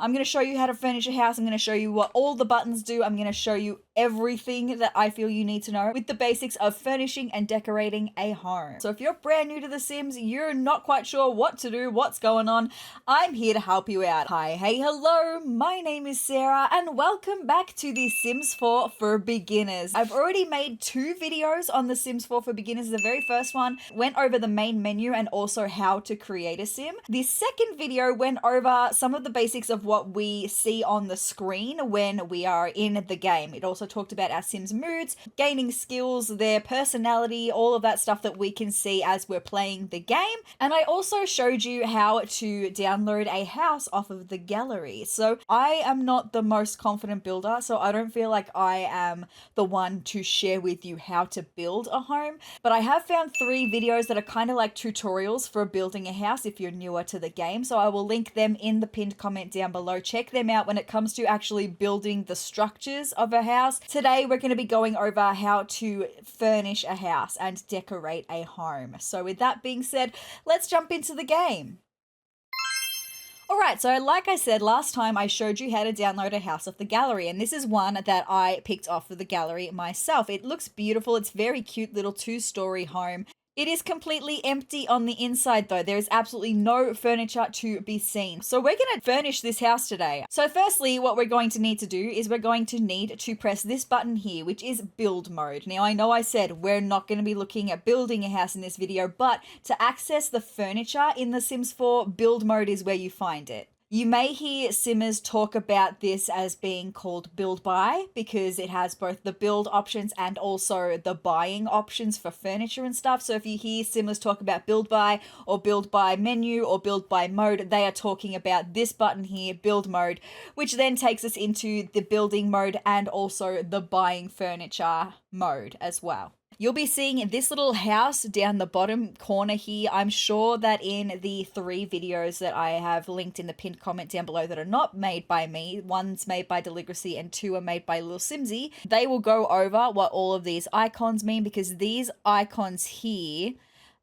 I'm going to show you how to furnish a house. I'm going to show you what all the buttons do. I'm going to show you everything that I feel you need to know with the basics of furnishing and decorating a home. So if you're brand new to The Sims, you're not quite sure what to do, what's going on, I'm here to help you out. Hi, hey, hello, my name is Sarah and welcome back to The Sims 4 for Beginners. I've already made 2 videos on The Sims 4 for Beginners. The very first one went over the main menu and also how to create a sim. The second video went over some of the basics of what we see on the screen when we are in the game. It also talked about our Sims moods, gaining skills, their personality, all of that stuff that we can see as we're playing the game. And I also showed you how to download a house off of the gallery. So I am not the most confident builder, so I don't feel like I am the one to share with you how to build a home. But I have found 3 videos that are kind of like tutorials for building a house if you're newer to the game. So I will link them in the pinned comment down below. Check them out when it comes to actually building the structures of a house. Today we're going to be going over how to furnish a house and decorate a home. So with that being said, let's jump into the game. Alright, so like I said last time, I showed you how to download a house off the gallery, and this is one that I picked off of the gallery myself. It looks beautiful. It's a very cute little 2-story home. It is completely empty on the inside though. There is absolutely no furniture to be seen. So we're going to furnish this house today. So firstly, what we're going to need to do is we're going to need to press this button here, which is build mode. Now I know I said we're not going to be looking at building a house in this video, but to access the furniture in The Sims 4, build mode is where you find it. You may hear Simmers talk about this as being called build buy because it has both the build options and also the buying options for furniture and stuff. So if you hear Simmers talk about build buy or build by menu or build by mode, they are talking about this button here, build mode, which then takes us into the building mode and also the buying furniture mode as well. You'll be seeing this little house down the bottom corner here. I'm sure that in the 3 videos that I have linked in the pinned comment down below that are not made by me, one's made by Deligracy and 2 are made by Lil Simsy, they will go over what all of these icons mean, because these icons here,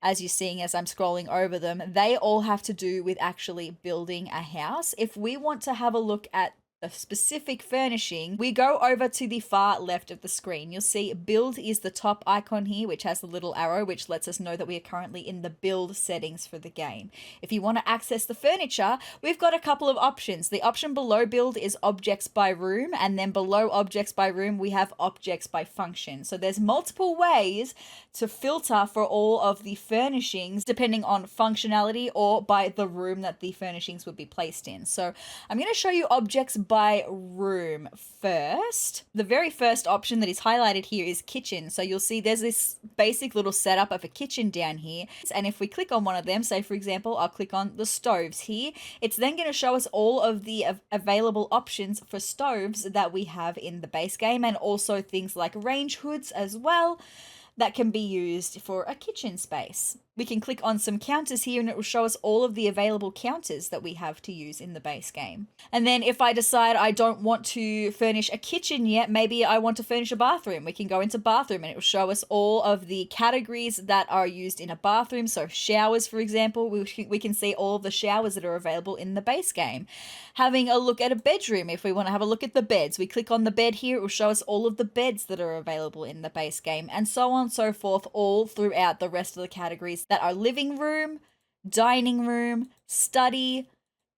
as you're seeing as I'm scrolling over them, they all have to do with actually building a house. If we want to have a look at a specific furnishing, we go over to the far left of the screen. You'll see build is the top icon here, which has the little arrow, which lets us know that we are currently in the build settings for the game. If you want to access the furniture, we've got a couple of options. The option below build is objects by room, and then below objects by room, we have objects by function. So there's multiple ways to filter for all of the furnishings depending on functionality or by the room that the furnishings would be placed in. So I'm going to show you objects by room first. The very first option that is highlighted here is kitchen. So you'll see there's this basic little setup of a kitchen down here. And if we click on one of them, say for example, I'll click on the stoves here, it's then going to show us all of the available options for stoves that we have in the base game, and also things like range hoods as well that can be used for a kitchen space. We can click on some counters here and it will show us all of the available counters that we have to use in the base game. And then if I decide I don't want to furnish a kitchen yet, maybe I want to furnish a bathroom, we can go into bathroom and it will show us all of the categories that are used in a bathroom. So showers, for example, we can see all of the showers that are available in the base game. Having a look at a bedroom, if we want to have a look at the beds, we click on the bed here, it will show us all of the beds that are available in the base game, and so on and so forth, all throughout the rest of the categories that are living room, dining room, study,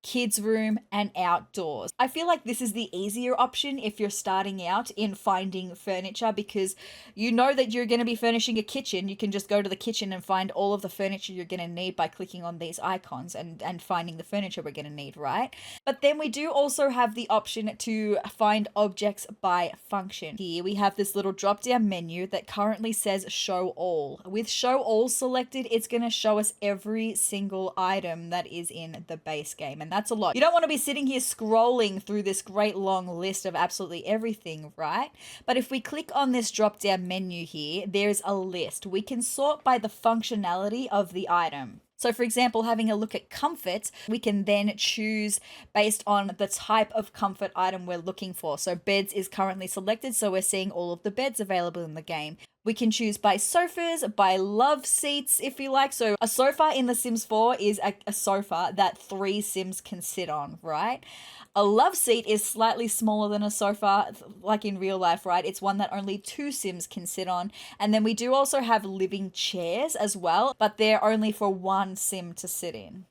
kids room, and outdoors. I feel like this is the easier option if you're starting out in finding furniture, because you know that you're going to be furnishing a kitchen. You can just go to the kitchen and find all of the furniture you're going to need by clicking on these icons and finding the furniture we're going to need, right? But then we do also have the option to find objects by function. Here we have this little drop down menu that currently says show all. With show all selected, it's going to show us every single item that is in the base game, and that's a lot. You don't want to be sitting here scrolling through this great long list of absolutely everything, right? But if we click on this drop down menu here, there's a list. We can sort by the functionality of the item. So for example, having a look at comfort, we can then choose based on the type of comfort item we're looking for. So beds is currently selected, so we're seeing all of the beds available in the game. We can choose by sofas, by love seats, if you like. So a sofa in The Sims 4 is a sofa that 3 Sims can sit on, right? A love seat is slightly smaller than a sofa, like in real life, right? It's one that only 2 Sims can sit on. And then we do also have living chairs as well, but they're only for 1 Sim to sit in.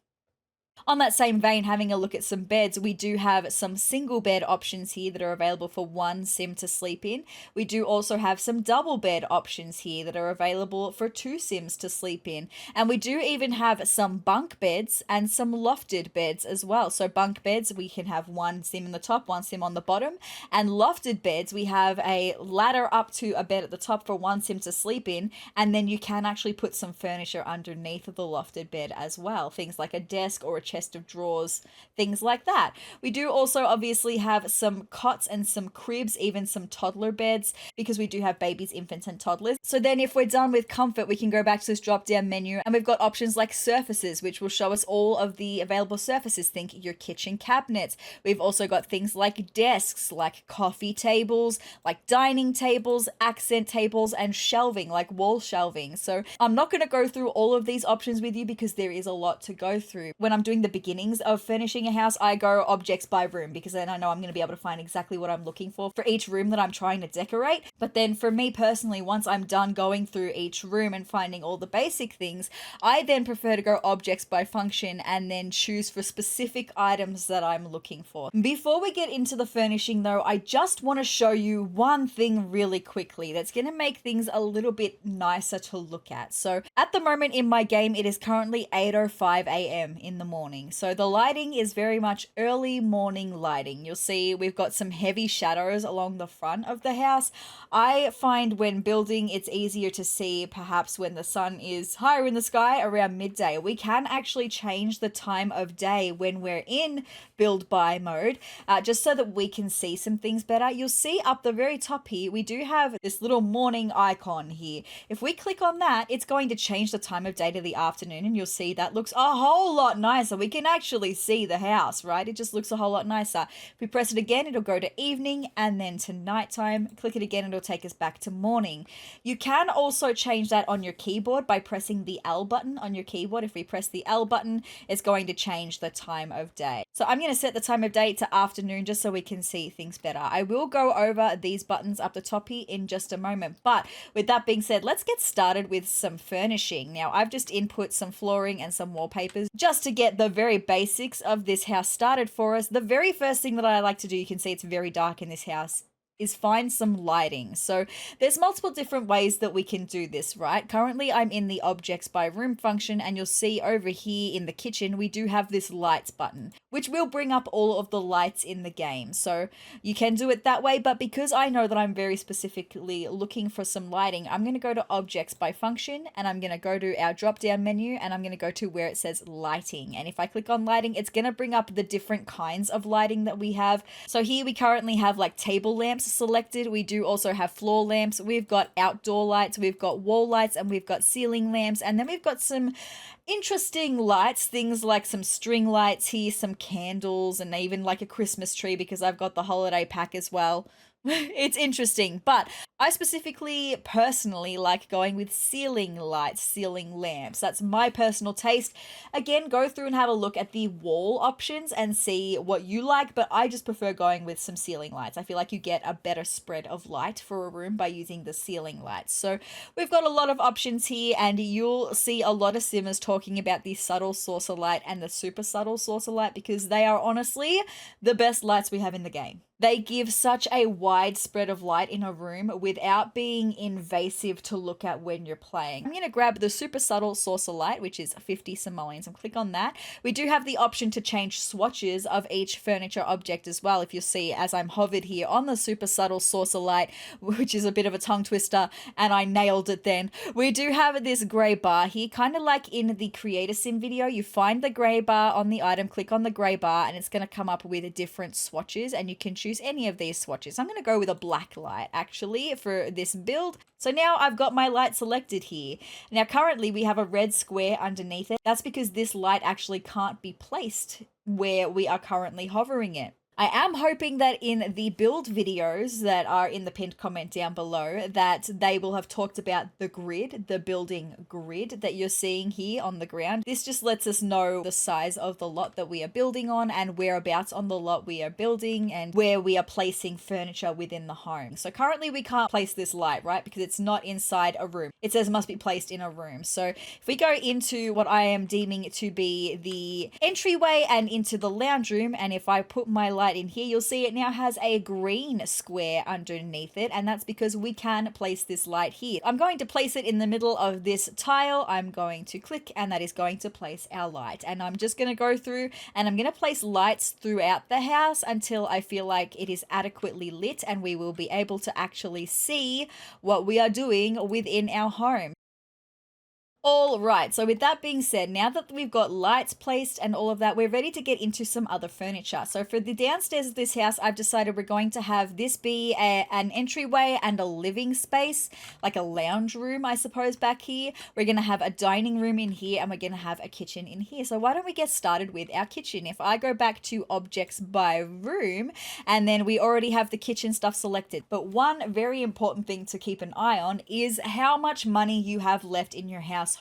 On that same vein, having a look at some beds, we do have some single bed options here that are available for 1 Sim to sleep in. We do also have some double bed options here that are available for 2 Sims to sleep in. And we do even have some bunk beds and some lofted beds as well. So bunk beds, we can have 1 Sim in the top, 1 Sim on the bottom. And lofted beds, we have a ladder up to a bed at the top for 1 Sim to sleep in. And then you can actually put some furniture underneath the lofted bed as well. Things like a desk or a chest of drawers, things like that. We do also obviously have some cots and some cribs, even some toddler beds, because we do have babies, infants, and toddlers. So then if we're done with comfort, we can go back to this drop down menu, and we've got options like surfaces, which will show us all of the available surfaces. Think your kitchen cabinets. We've also got things like desks, like coffee tables, like dining tables, accent tables, and shelving, like wall shelving. So I'm not going to go through all of these options with you because there is a lot to go through. When I'm doing the beginnings of furnishing a house, I go objects by room because then I know I'm going to be able to find exactly what I'm looking for each room that I'm trying to decorate. But then for me personally, once I'm done going through each room and finding all the basic things, I then prefer to go objects by function and then choose for specific items that I'm looking for. Before we get into the furnishing though, I just want to show you one thing really quickly that's going to make things a little bit nicer to look at. So at the moment in my game, it is currently 8:05 a.m. in the morning. So the lighting is very much early morning lighting. You'll see we've got some heavy shadows along the front of the house. I find when building, it's easier to see perhaps when the sun is higher in the sky around midday. We can actually change the time of day when we're in build by mode, just so that we can see some things better. You'll see up the very top here, we do have this little morning icon here. If we click on that, it's going to change the time of day to the afternoon, and you'll see that looks a whole lot nicer. We can actually see the house, right? It just looks a whole lot nicer. If we press it again, it'll go to evening and then to nighttime. Click it again, it'll take us back to morning. You can also change that on your keyboard by pressing the L button on your keyboard. If we press the L button, it's going to change the time of day. So I'm going to set the time of day to afternoon just so we can see things better. I will go over these buttons up the top here in just a moment. But with that being said, let's get started with some furnishing. Now, I've just input some flooring and some wallpapers just to get the very basics of this house started for us. The very first thing that I like to do, you can see it's very dark in this house, is find some lighting. So there's multiple different ways that we can do this, right? Currently I'm in the objects by room function, and you'll see over here in the kitchen we do have this lights button, which will bring up all of the lights in the game. So you can do it that way, but because I know that I'm very specifically looking for some lighting, I'm going to go to objects by function, and I'm going to go to our drop down menu, and I'm going to go to where it says lighting. And if I click on lighting, it's going to bring up the different kinds of lighting that we have. So here we currently have like table lamps selected. We do also have floor lamps. We've got outdoor lights, we've got wall lights, and we've got ceiling lamps. And then we've got some interesting lights, things like some string lights here, some candles, and even like a Christmas tree because I've got the holiday pack as well. It's interesting, but I specifically personally like going with ceiling lights, ceiling lamps. That's my personal taste. Again, go through and have a look at the wall options and see what you like, but I just prefer going with some ceiling lights. I feel like you get a better spread of light for a room by using the ceiling lights. So we've got a lot of options here, and you'll see a lot of simmers talking about the subtle saucer light and the super subtle saucer light because they are honestly the best lights we have in the game. They give such a wide spread of light in a room without being invasive to look at when you're playing. I'm going to grab the super subtle saucer light, which is 50 simoleons, and click on that. We do have the option to change swatches of each furniture object as well. If you see, as I'm hovered here on the super subtle saucer light, which is a bit of a tongue twister, and I nailed it then. We do have this gray bar here, kind of like in the Creator Sim video. You find the gray bar on the item, click on the gray bar, and it's going to come up with different swatches, and you can choose any of these swatches. I'm going to go with a black light actually for this build. So now I've got my light selected here. Now currently we have a red square underneath it. That's because this light actually can't be placed where we are currently hovering it. I am hoping that in the build videos that are in the pinned comment down below that they will have talked about the grid, the building grid that you're seeing here on the ground. This just lets us know the size of the lot that we are building on and whereabouts on the lot we are building and where we are placing furniture within the home. So currently we can't place this light, right? Because it's not inside a room. It says must be placed in a room. So if we go into what I am deeming to be the entryway and into the lounge room, and if I put my light in here, you'll see it now has a green square underneath it, and that's because we can place this light here. I'm going to place it in the middle of this tile. I'm going to click, and that is going to place our light. And I'm just going to go through and I'm going to place lights throughout the house until I feel like it is adequately lit and we will be able to actually see what we are doing within our home. All right, so with that being said, now that we've got lights placed and all of that, we're ready to get into some other furniture. So for the downstairs of this house, I've decided we're going to have this be an entryway and a living space, like a lounge room, I suppose, back here. We're going to have a dining room in here and we're going to have a kitchen in here. So why don't we get started with our kitchen? If I go back to objects by room, and then we already have the kitchen stuff selected. But one very important thing to keep an eye on is how much money you have left in your house.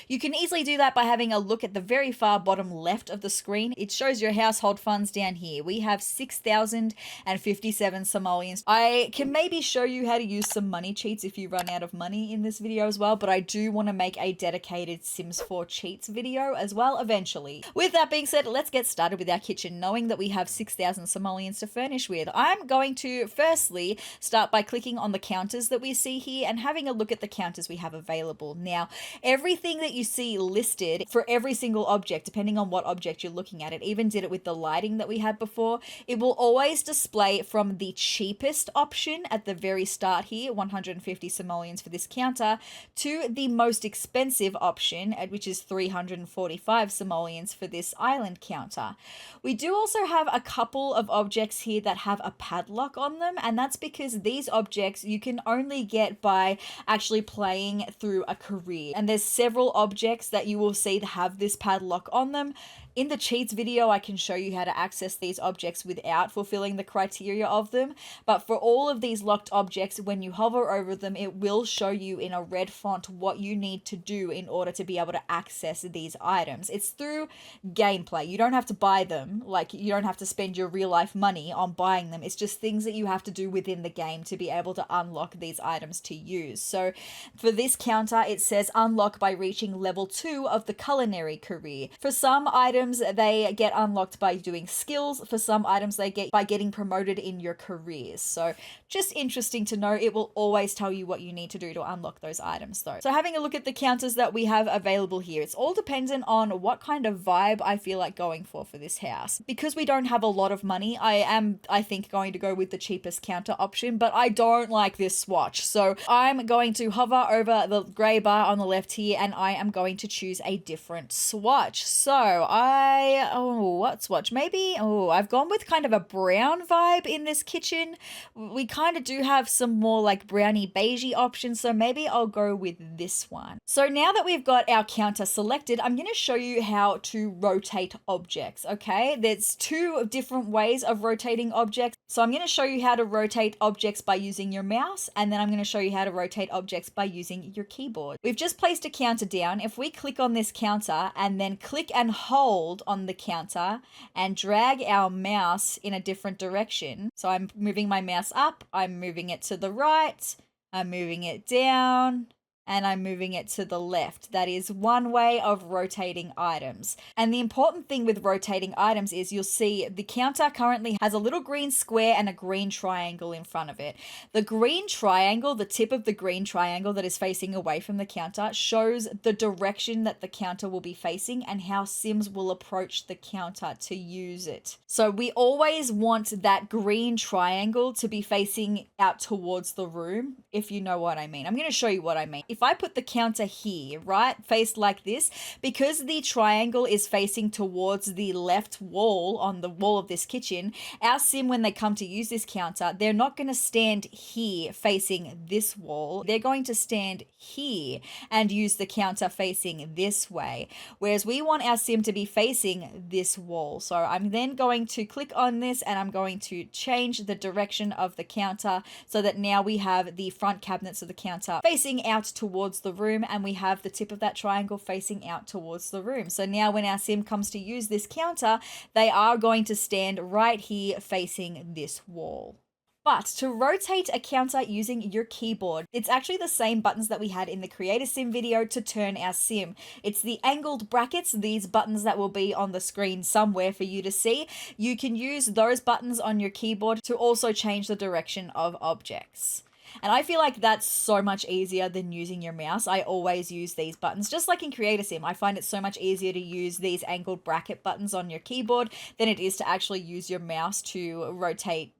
You can easily do that by having a look at the very far bottom left of the screen. It shows your household funds down here. We have 6,057 simoleons. I can maybe show you how to use some money cheats if you run out of money in this video as well, but I do want to make a dedicated Sims 4 cheats video as well eventually. With that being said, let's get started with our kitchen, knowing that we have 6,000 simoleons to furnish with. I'm going to firstly start by clicking on the counters that we see here and having a look at the counters we have available. Now, everything that you see listed for every single object, depending on what object you're looking at, it even did it with the lighting that we had before, it will always display from the cheapest option at the very start here, 150 simoleons for this counter, to the most expensive option, which is 345 simoleons for this island counter. We do also have a couple of objects here that have a padlock on them, and that's because these objects you can only get by actually playing through a career. And there's several objects that you will see that have this padlock on them. In the cheats video, I can show you how to access these objects without fulfilling the criteria of them. But for all of these locked objects, when you hover over them, it will show you in a red font what you need to do in order to be able to access these items. It's through gameplay. You don't have to buy them. Like, you don't have to spend your real life money on buying them. It's just things that you have to do within the game to be able to unlock these items to use. So for this counter, it says unlock by reaching level 2 of the culinary career. For some items, they get unlocked by doing skills. For some items, they get by getting promoted in your careers. So just interesting to know. It will always tell you what you need to do to unlock those items though. So having a look at the counters that we have available here, it's all dependent on what kind of vibe I feel like going for this house. Because we don't have a lot of money, I think going to go with the cheapest counter option, but I don't like this swatch. So I'm going to hover over the gray bar on the left here and I am going to choose a different swatch. So what swatch? Maybe, I've gone with kind of a brown vibe in this kitchen. We kind of do have some more like browny beigey options, so maybe I'll go with this one. So now that we've got our counter selected, I'm going to show you how to rotate objects, okay? There's two different ways of rotating objects. So I'm going to show you how to rotate objects by using your mouse, and then I'm going to show you how to rotate objects by using your keyboard. We've just placed a counter down. If we click on this counter and then click and hold on the counter and drag our mouse in a different direction. So I'm moving my mouse up, I'm moving it to the right, I'm moving it down, and I'm moving it to the left. That is one way of rotating items. And the important thing with rotating items is you'll see the counter currently has a little green square and a green triangle in front of it. The green triangle, the tip of the green triangle that is facing away from the counter, shows the direction that the counter will be facing and how Sims will approach the counter to use it. So we always want that green triangle to be facing out towards the room, if you know what I mean. I'm going to show you what I mean. if I put the counter here, right, faced like this, because the triangle is facing towards the left wall on the wall of this kitchen, our sim, when they come to use this counter, they're not going to stand here facing this wall. They're going to stand here and use the counter facing this way, whereas we want our sim to be facing this wall. So I'm then going to click on this and I'm going to change the direction of the counter so that now we have the front cabinets of the counter facing out towards the room, and we have the tip of that triangle facing out towards the room. So now when our sim comes to use this counter, they are going to stand right here facing this wall. But to rotate a counter using your keyboard, it's actually the same buttons that we had in the Create a Sim video to turn our sim. It's the angled brackets, these buttons that will be on the screen somewhere for you to see. You can use those buttons on your keyboard to also change the direction of objects. And I feel like that's so much easier than using your mouse. I always use these buttons, just like in Create a Sim. I find it so much easier to use these angled bracket buttons on your keyboard than it is to actually use your mouse to rotate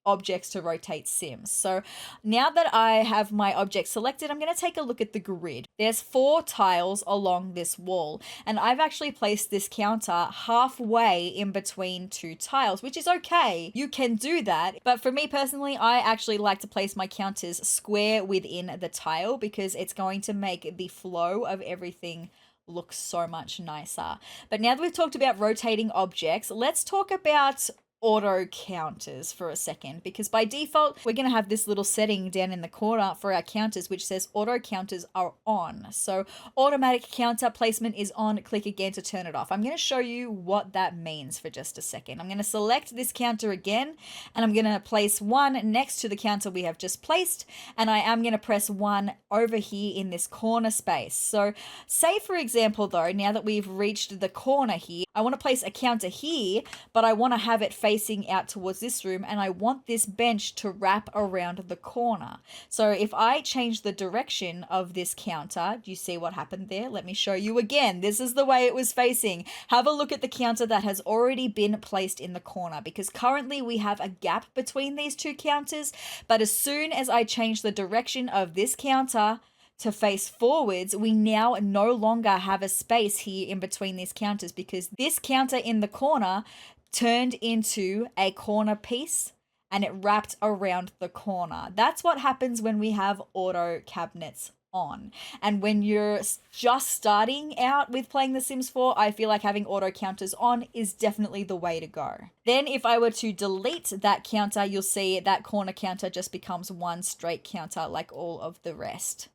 objects, to rotate sims. So now that I have my object selected, I'm going to take a look at the grid. There's 4 tiles along this wall, and I've actually placed this counter halfway in between 2 tiles, which is okay. You can do that, but for me personally, I actually like to place my counters square within the tile because it's going to make the flow of everything look so much nicer. But now that we've talked about rotating objects, let's talk about auto counters for a second, because by default we're going to have this little setting down in the corner for our counters which says auto counters are on. So automatic counter placement is on. Click again to turn it off. I'm going to show you what that means for just a second. I'm going to select this counter again and I'm going to place one next to the counter we have just placed, and I am going to press one over here in this corner space. So say for example though, now that we've reached the corner here, I want to place a counter here, but I want to have it facing out towards this room, and I want this bench to wrap around the corner. So if I change the direction of this counter, do you see what happened there? Let me show you again. This is the way it was facing. Have a look at the counter that has already been placed in the corner, because currently we have a gap between these 2 counters, but as soon as I change the direction of this counter to face forwards, we now no longer have a space here in between these counters, because this counter in the corner turned into a corner piece and it wrapped around the corner. That's what happens when we have auto cabinets on. And when you're just starting out with playing The Sims 4, I feel like having auto counters on is definitely the way to go. Then if I were to delete that counter, you'll see that corner counter just becomes one straight counter like all of the rest.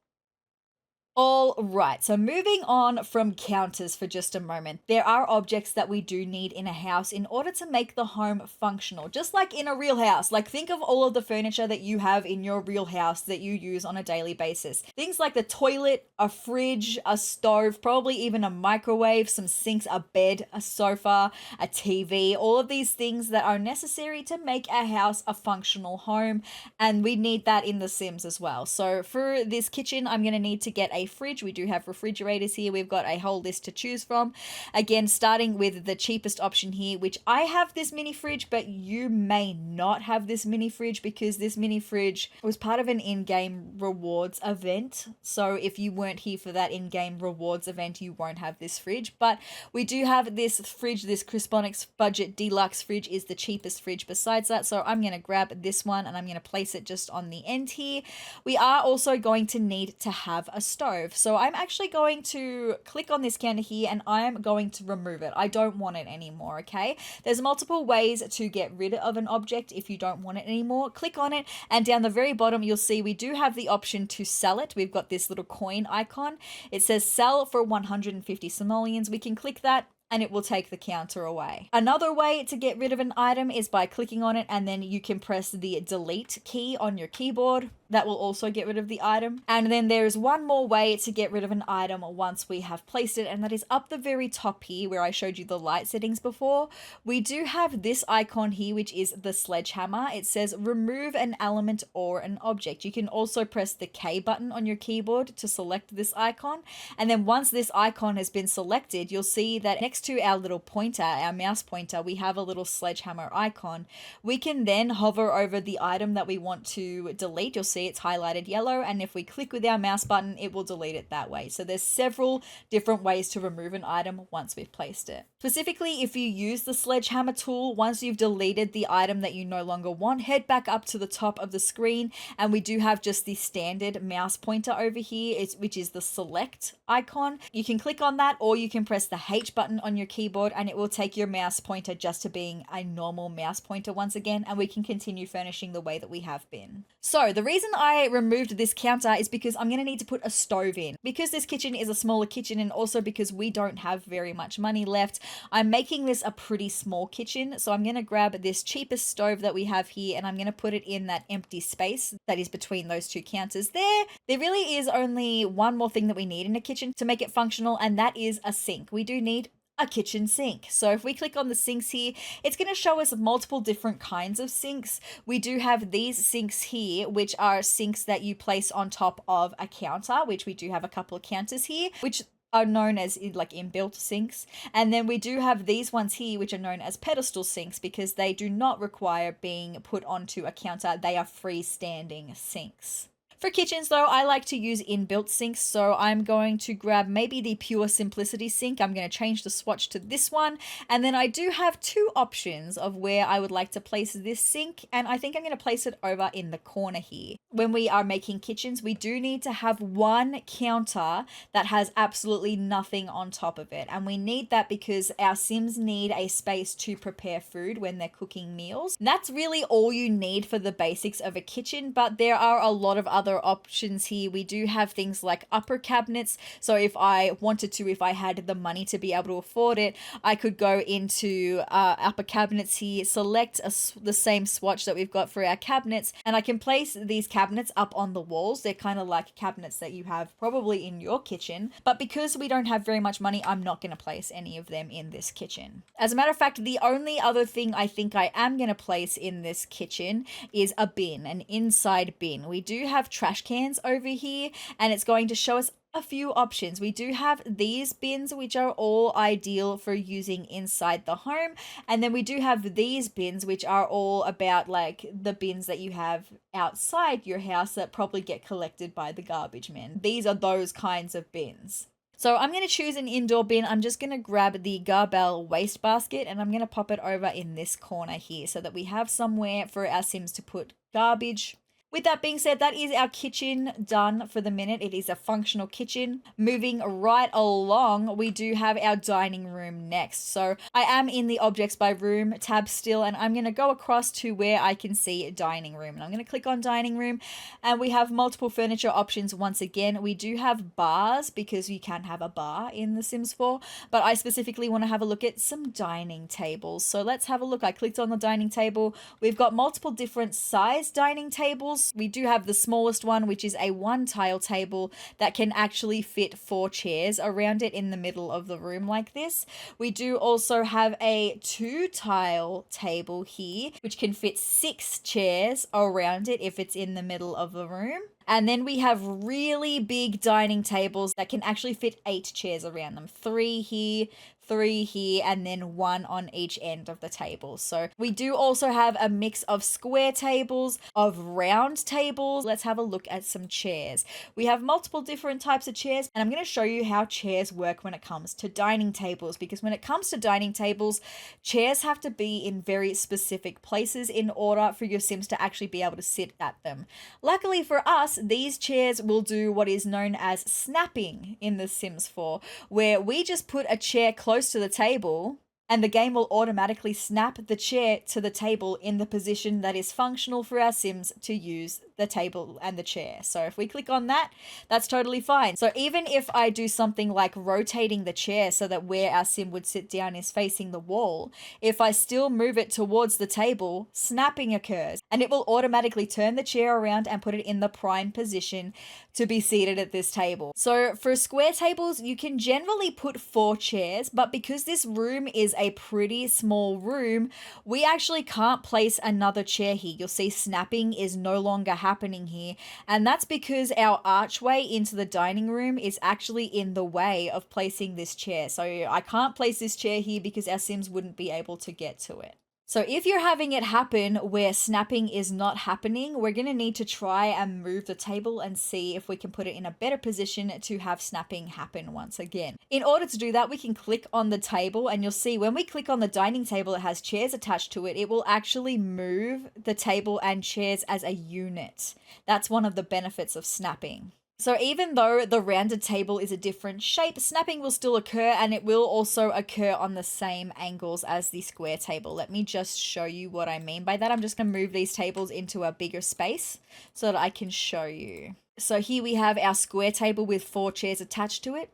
All right, so moving on from counters for just a moment, there are objects that we do need in a house in order to make the home functional, just like in a real house. Like think of all of the furniture that you have in your real house that you use on a daily basis. Things like the toilet, a fridge, a stove, probably even a microwave, some sinks, a bed, a sofa, a TV, all of these things that are necessary to make a house a functional home, and we need that in The Sims as well. So for this kitchen, I'm going to need to get a fridge. We do have refrigerators here. We've got a whole list to choose from. Again, starting with the cheapest option here, which I have this mini fridge, but you may not have this mini fridge because this mini fridge was part of an in-game rewards event. So if you weren't here for that in-game rewards event, you won't have this fridge. But we do have this fridge. This Crisponics Budget Deluxe fridge is the cheapest fridge besides that. So I'm going to grab this one and I'm going to place it just on the end here. We are also going to need to have a stove. So I'm actually going to click on this counter here and I'm going to remove it. I don't want it anymore, okay? There's multiple ways to get rid of an object if you don't want it anymore. Click on it and down the very bottom you'll see we do have the option to sell it. We've got this little coin icon. It says sell for 150 simoleons. We can click that and it will take the counter away. Another way to get rid of an item is by clicking on it and then you can press the delete key on your keyboard. That will also get rid of the item. And then there's one more way to get rid of an item once we have placed it, and that is up the very top here where I showed you the light settings before. We do have this icon here, which is the sledgehammer. It says remove an element or an object. You can also press the K button on your keyboard to select this icon. And then once this icon has been selected, you'll see that next to our little pointer, our mouse pointer, we have a little sledgehammer icon. We can then hover over the item that we want to delete. You'll see see it's highlighted yellow, and if we click with our mouse button, it will delete it that way. So there's several different ways to remove an item once we've placed it. Specifically, if you use the sledgehammer tool, once you've deleted the item that you no longer want, head back up to the top of the screen, and we do have just the standard mouse pointer over here, which is the select icon. You can click on that, or you can press the H button on your keyboard, and it will take your mouse pointer just to being a normal mouse pointer once again, and we can continue furnishing the way that we have been. So the reason I removed this counter is because I'm going to need to put a stove in. Because this kitchen is a smaller kitchen, and also because we don't have very much money left, I'm making this a pretty small kitchen. So I'm going to grab this cheapest stove that we have here, and I'm going to put it in that empty space that is between those two counters there. There really is only one more thing that we need in a kitchen to make it functional, and that is a sink. We do need a kitchen sink. So if we click on the sinks here, it's going to show us multiple different kinds of sinks. We do have these sinks here, which are sinks that you place on top of a counter, which we do have a couple of counters here, which are known as like inbuilt sinks. And then we do have these ones here, which are known as pedestal sinks, because they do not require being put onto a counter. They are freestanding sinks. For kitchens though, I like to use inbuilt sinks, so I'm going to grab maybe the Pure Simplicity sink. I'm going to change the swatch to this one, and then I do have two options of where I would like to place this sink, and I think I'm going to place it over in the corner here. When we are making kitchens, we do need to have one counter that has absolutely nothing on top of it, and we need that because our Sims need a space to prepare food when they're cooking meals. And that's really all you need for the basics of a kitchen, but there are a lot of other options here. We do have things like upper cabinets, so if I wanted to, if I had the money to be able to afford it, I could go into upper cabinets here, select the same swatch that we've got for our cabinets, and I can place these cabinets up on the walls. They're kind of like cabinets that you have probably in your kitchen, but because we don't have very much money, I'm not going to place any of them in this kitchen. As a matter of fact, the only other thing I think I am going to place in this kitchen is a bin, an inside bin. We do have trash cans over here, and it's going to show us a few options. We do have these bins, which are all ideal for using inside the home, and then we do have these bins, which are all about like the bins that you have outside your house that probably get collected by the garbage men. These are those kinds of bins. So I'm going to choose an indoor bin. I'm just going to grab the Garbell waste basket, and I'm going to pop it over in this corner here so that we have somewhere for our Sims to put garbage. With that being said, that is our kitchen done for the minute. It is a functional kitchen. Moving right along, we do have our dining room next. So I am in the objects by room tab still, and I'm going to go across to where I can see dining room. And I'm going to click on dining room, and we have multiple furniture options once again. We do have bars because you can have a bar in The Sims 4, but I specifically want to have a look at some dining tables. So let's have a look. I clicked on the dining table. We've got multiple different size dining tables. We do have the smallest one, which is a 1-tile table that can actually fit 4 chairs around it in the middle of the room like this. We do also have a 2-tile table here, which can fit 6 chairs around it if it's in the middle of the room. And then we have really big dining tables that can actually fit 8 chairs around them. 3 here, 3 here, and then 1 on each end of the table. So we do also have a mix of square tables, of round tables. Let's have a look at some chairs. We have multiple different types of chairs, and I'm going to show you how chairs work when it comes to dining tables, because when it comes to dining tables, chairs have to be in very specific places in order for your Sims to actually be able to sit at them. Luckily for us, these chairs will do what is known as snapping in The Sims 4, where we just put a chair close to the table and the game will automatically snap the chair to the table in the position that is functional for our Sims to use the table and the chair. So if we click on that, that's totally fine. So even if I do something like rotating the chair so that where our Sim would sit down is facing the wall, if I still move it towards the table, snapping occurs and it will automatically turn the chair around and put it in the prime position to be seated at this table. So for square tables, you can generally put 4 chairs, but because this room is a pretty small room, we actually can't place another chair here. You'll see snapping is no longer happening here, and that's because our archway into the dining room is actually in the way of placing this chair. So I can't place this chair here because our Sims wouldn't be able to get to it. So if you're having it happen where snapping is not happening, we're going to need to try and move the table and see if we can put it in a better position to have snapping happen once again. In order to do that, we can click on the table, and you'll see when we click on the dining table, it has chairs attached to it. It will actually move the table and chairs as a unit. That's one of the benefits of snapping. So even though the rounded table is a different shape, snapping will still occur, and it will also occur on the same angles as the square table. Let me just show you what I mean by that. I'm just going to move these tables into a bigger space so that I can show you. So here we have our square table with 4 chairs attached to it.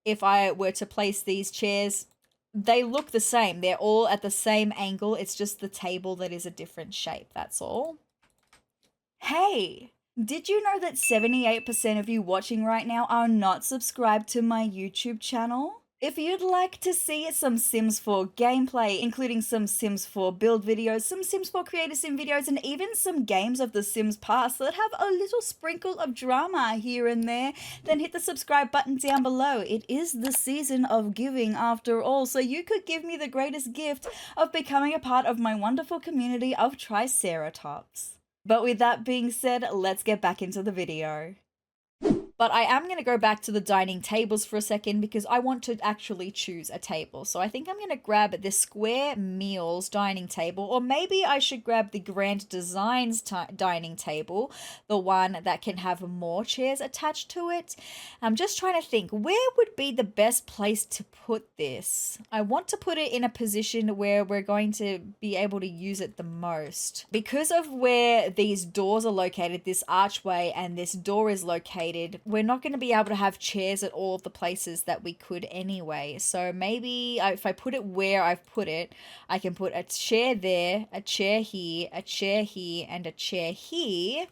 If I were to place these chairs, they look the same. They're all at the same angle. It's just the table that is a different shape. That's all. Hey! Did you know that 78% of you watching right now are not subscribed to my YouTube channel? If you'd like to see some Sims 4 gameplay, including some Sims 4 build videos, some Sims 4 Creator Sim videos, and even some games of the Sims past that have a little sprinkle of drama here and there, then hit the subscribe button down below. It is the season of giving after all, so you could give me the greatest gift of becoming a part of my wonderful community of Triceratops. But with that being said, let's get back into the video. But I am going to go back to the dining tables for a second because I want to actually choose a table. So I think I'm going to grab the Square Meals dining table, or maybe I should grab the Grand Designs dining table, the one that can have more chairs attached to it. I'm just trying to think, where would be the best place to put this? I want to put it in a position where we're going to be able to use it the most. Because of where these doors are located, this archway and this door is located, we're not going to be able to have chairs at all of the places that we could anyway. So maybe if I put it where I've put it, I can put a chair there, a chair here, a chair here, and a chair here.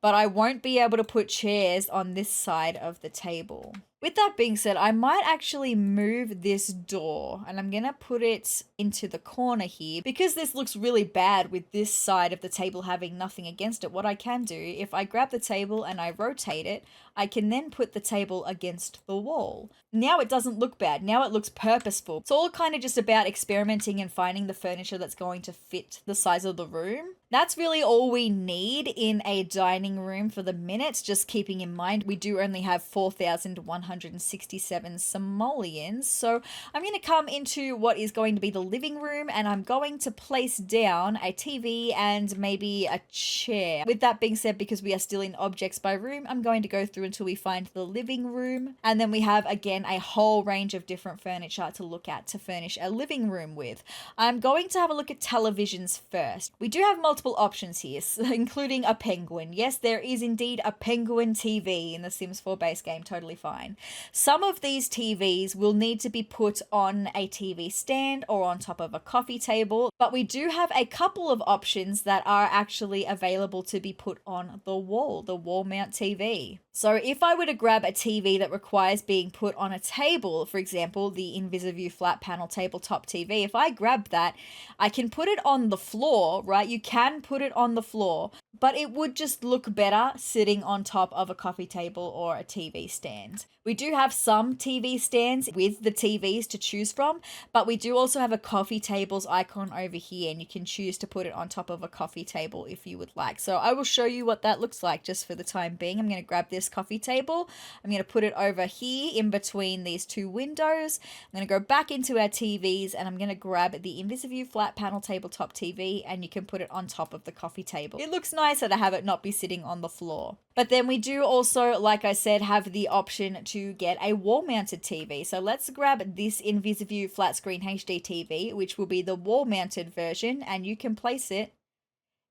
But I won't be able to put chairs on this side of the table. With that being said, I might actually move this door, and I'm going to put it into the corner here because this looks really bad with this side of the table having nothing against it. What I can do, if I grab the table and I rotate it, I can then put the table against the wall. Now it doesn't look bad. Now it looks purposeful. It's all kind of just about experimenting and finding the furniture that's going to fit the size of the room. That's really all we need in a dining room for the minute, just keeping in mind we do only have 4,167 simoleons. So I'm going to come into what is going to be the living room, and I'm going to place down a TV and maybe a chair. With that being said, because we are still in objects by room, I'm going to go through until we find the living room. And then we have, again, a whole range of different furniture to look at to furnish a living room with. I'm going to have a look at televisions first. We do have multiple options here, including a penguin. Yes, there is indeed a penguin TV in the Sims 4 base game, totally fine. Some of these TVs will need to be put on a TV stand or on top of a coffee table, but we do have a couple of options that are actually available to be put on the wall mount TV. So if I were to grab a TV that requires being put on a table, for example, the Invisiview flat panel tabletop TV, if I grab that, I can put it on the floor, right? You can put it on the floor, but it would just look better sitting on top of a coffee table or a TV stand. We do have some TV stands with the TVs to choose from, but we do also have a coffee tables icon over here, and you can choose to put it on top of a coffee table if you would like. So I will show you what that looks like just for the time being. I'm going to grab this coffee table. I'm going to put it over here in between these two windows. I'm going to go back into our TVs, and I'm going to grab the Invisiview flat panel tabletop TV, and you can put it on top of the coffee table. It looks nicer to have it not be sitting on the floor. But then we do also, like I said, have the option to get a wall-mounted TV. So let's grab this Invisiview flat screen HD TV, which will be the wall-mounted version, and you can place it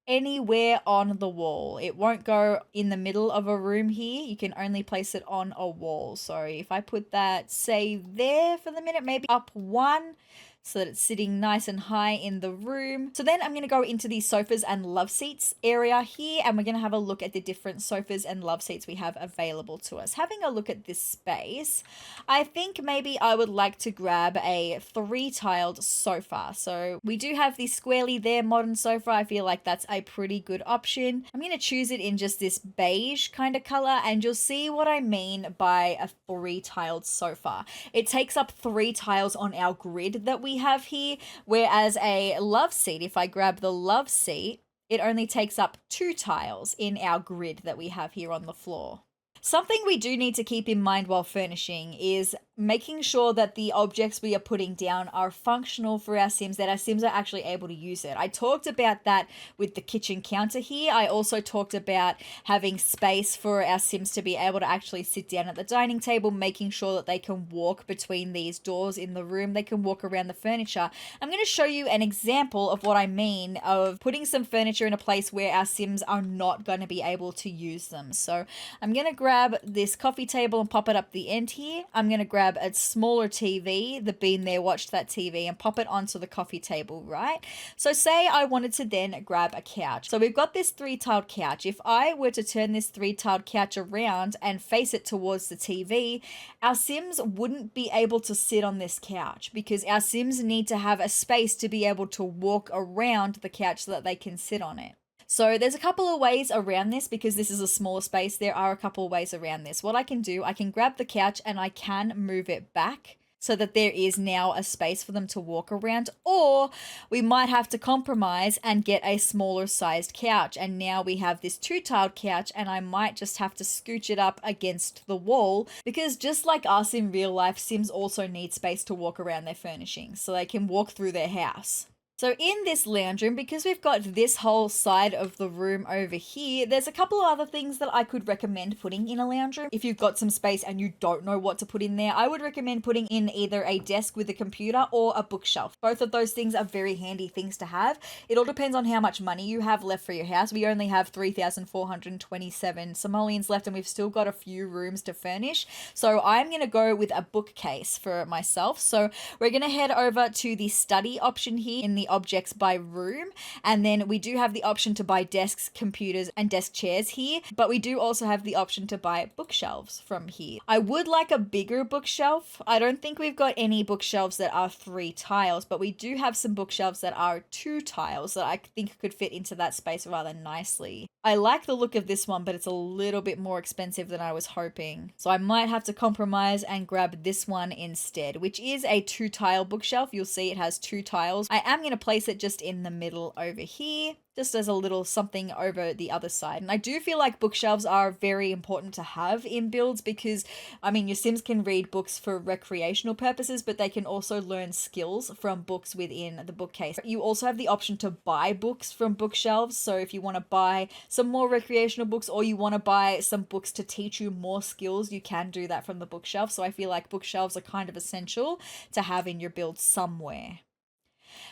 anywhere on the wall. It won't go in the middle of a room here. You can only place it on a wall. So if I put that, say, there for the minute, maybe up one, so that it's sitting nice and high in the room. So then I'm going to go into the sofas and love seats area here, and we're going to have a look at the different sofas and love seats we have available to us. Having a look at this space, I think maybe I would like to grab a 3-tiled sofa. So we do have the squarely there modern sofa. I feel like that's a pretty good option. I'm going to choose it in just this beige kind of color, and you'll see what I mean by a 3-tiled sofa. It takes up 3 tiles on our grid that we we have here, whereas a love seat, if I grab the love seat, it only takes up 2 tiles in our grid that we have here on the floor. Something we do need to keep in mind while furnishing is making sure that the objects we are putting down are functional for our Sims, that our Sims are actually able to use it. I talked about that with the kitchen counter here. I also talked about having space for our Sims to be able to actually sit down at the dining table, making sure that they can walk between these doors in the room, they can walk around the furniture. I'm going to show you an example of what I mean of putting some furniture in a place where our Sims are not going to be able to use them. So I'm going to grab this coffee table and pop it up the end here. I'm going to grab a smaller TV, the Been There watched that TV, and pop it onto the coffee table, right? So say I wanted to then grab a couch. So we've got this 3-tiled couch. If I were to turn this 3-tiled couch around and face it towards the TV, our Sims wouldn't be able to sit on this couch because our Sims need to have a space to be able to walk around the couch so that they can sit on it. So there's a couple of ways around this because this is a smaller space. There are a couple of ways around this. What I can do, I can grab the couch and I can move it back so that there is now a space for them to walk around, or we might have to compromise and get a smaller sized couch. And now we have this 2-tiled couch and I might just have to scooch it up against the wall because just like us in real life, Sims also need space to walk around their furnishings so they can walk through their house. So in this lounge room, because we've got this whole side of the room over here, there's a couple of other things that I could recommend putting in a lounge room. If you've got some space and you don't know what to put in there, I would recommend putting in either a desk with a computer or a bookshelf. Both of those things are very handy things to have. It all depends on how much money you have left for your house. We only have 3,427 simoleons left and we've still got a few rooms to furnish. So I'm going to go with a bookcase for myself. So we're going to head over to the study option here in the objects by room, and then we do have the option to buy desks, computers and desk chairs here, but we do also have the option to buy bookshelves from here. I would like a bigger bookshelf. I don't think we've got any bookshelves that are 3 tiles, but we do have some bookshelves that are 2 tiles that I think could fit into that space rather nicely. I like the look of this one, but it's a little bit more expensive than I was hoping, so I might have to compromise and grab this one instead, which is a 2-tile bookshelf. You'll see it has 2 tiles. I am going to place it just in the middle over here, just as a little something over the other side. And I do feel like bookshelves are very important to have in builds because, I mean, your Sims can read books for recreational purposes, but they can also learn skills from books within the bookcase. You also have the option to buy books from bookshelves. So if you want to buy some more recreational books or you want to buy some books to teach you more skills, you can do that from the bookshelf. So I feel like bookshelves are kind of essential to have in your build somewhere.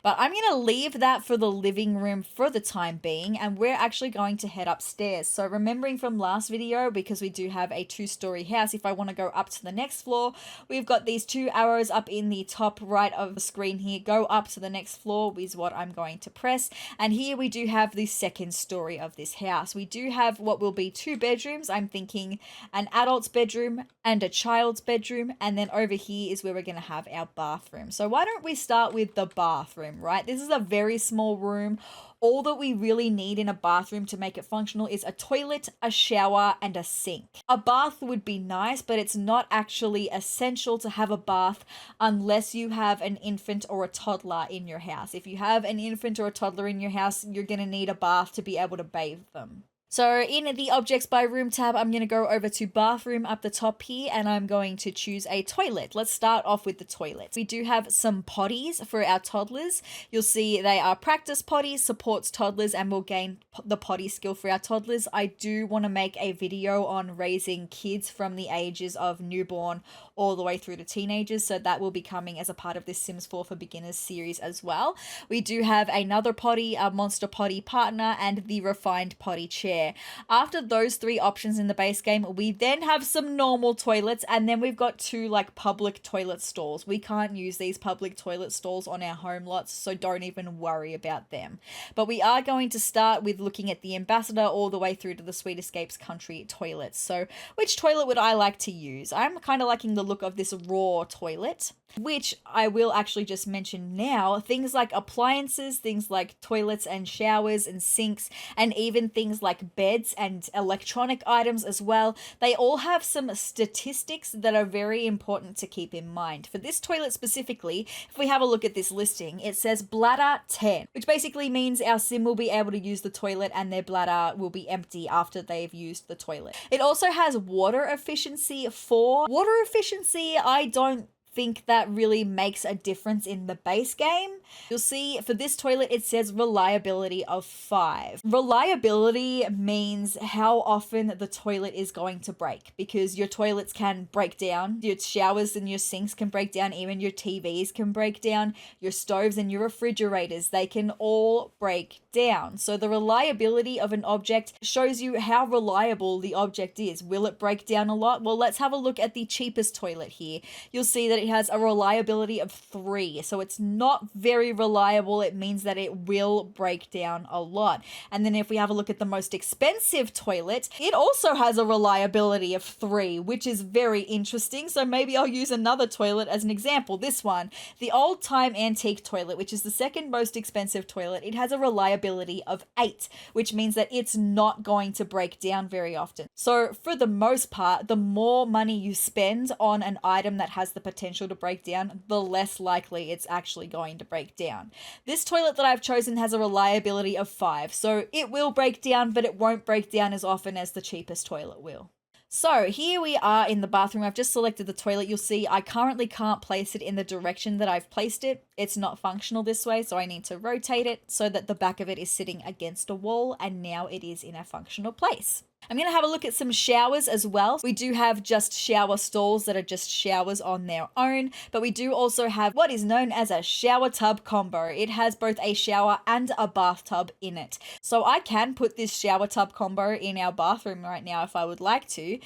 But I'm going to leave that for the living room for the time being, and we're actually going to head upstairs. So remembering from last video, because we do have a 2-story house, if I want to go up to the next floor, we've got these 2 arrows up in the top right of the screen here. Go up to the next floor is what I'm going to press. And here we do have the 2nd story of this house. We do have what will be 2 bedrooms. I'm thinking an adult's bedroom and a child's bedroom. And then over here is where we're going to have our bathroom. So why don't we start with the bathroom, right? This is a very small room. All that we really need in a bathroom to make it functional is a toilet, a shower, and a sink. A bath would be nice, but it's not actually essential to have a bath unless you have an infant or a toddler in your house. If you have an infant or a toddler in your house, you're going to need a bath to be able to bathe them. So in the objects by room tab, I'm going to go over to bathroom up the top here and I'm going to choose a toilet. Let's start off with the toilet. We do have some potties for our toddlers. You'll see they are practice potties, supports toddlers, and will gain the potty skill for our toddlers. I do want to make a video on raising kids from the ages of newborn all the way through to teenagers, so that will be coming as a part of this Sims 4 for Beginners series as well. We do have another potty, a monster potty partner, and the refined potty chair. After those 3 options in the base game, we then have some normal toilets, and then we've got 2 like public toilet stalls. We can't use these public toilet stalls on our home lots, so don't even worry about them. But we are going to start with looking at the Ambassador all the way through to the Sweet Escapes Country toilets. So which toilet would I like to use? I'm kind of liking the look of this raw toilet, which I will actually just mention now. Things like appliances, things like toilets and showers and sinks, and even things like beds and electronic items as well. They all have some statistics that are very important to keep in mind. For this toilet specifically, if we have a look at this listing, it says bladder 10, which basically means our sim will be able to use the toilet and their bladder will be empty after they've used the toilet. It also has water efficiency 4. Water efficiency, I don't think that really makes a difference in the base game. You'll see for this toilet it says reliability of 5. Reliability means how often the toilet is going to break, because your toilets can break down, your showers and your sinks can break down, even your TVs can break down, your stoves and your refrigerators, they can all break down. So the reliability of an object shows you how reliable the object is. Will it break down a lot? Well, let's have a look at the cheapest toilet here. You'll see that it has a reliability of 3, so it's not very reliable. It means that it will break down a lot. And then if we have a look at the most expensive toilet, it also has a reliability of 3, which is very interesting. So maybe I'll use another toilet as an example. This one, the old time antique toilet, which is the second most expensive toilet, it has a reliability of 8, which means that it's not going to break down very often. So for the most part, the more money you spend on an item that has the potential to break down, the less likely it's actually going to break down. This toilet that I've chosen has a reliability of 5, so it will break down, but it won't break down as often as the cheapest toilet will. So here we are in the bathroom. I've just selected the toilet. You'll see I currently can't place it in the direction that I've placed it. It's not functional this way, so I need to rotate it so that the back of it is sitting against a wall, and now it is in a functional place. I'm going to have a look at some showers as well. We do have just shower stalls that are just showers on their own, but we do also have what is known as a shower tub combo. It has both a shower and a bathtub in it. So I can put this shower tub combo in our bathroom right now if I would like to.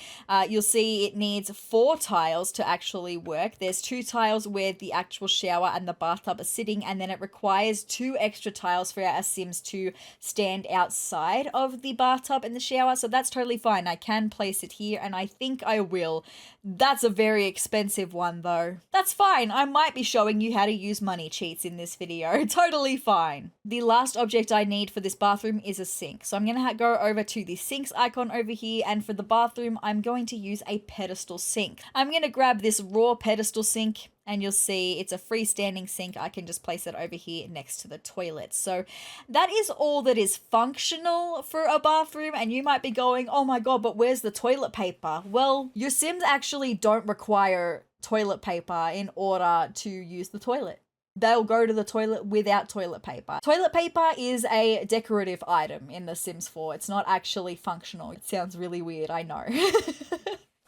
You'll see it needs 4 tiles to actually work. There's 2 tiles where the actual shower and the bathtub are sitting, and then it requires 2 extra tiles for our Sims to stand outside of the bathtub and the shower. So that's totally fine. I can place it here, and I think I will. That's a very expensive one though. That's fine. I might be showing you how to use money cheats in this video. Totally fine. The last object I need for this bathroom is a sink. So I'm going to go over to the sinks icon over here, and for the bathroom, I'm going to use a pedestal sink. I'm going to grab this raw pedestal sink, and you'll see it's a freestanding sink. I can just place it over here next to the toilet. So that is all that is functional for a bathroom. And you might be going, oh my God, but where's the toilet paper? Well, your Sims actually don't require toilet paper in order to use the toilet. They'll go to the toilet without toilet paper. Toilet paper is a decorative item in The Sims 4. It's not actually functional. It sounds really weird, I know.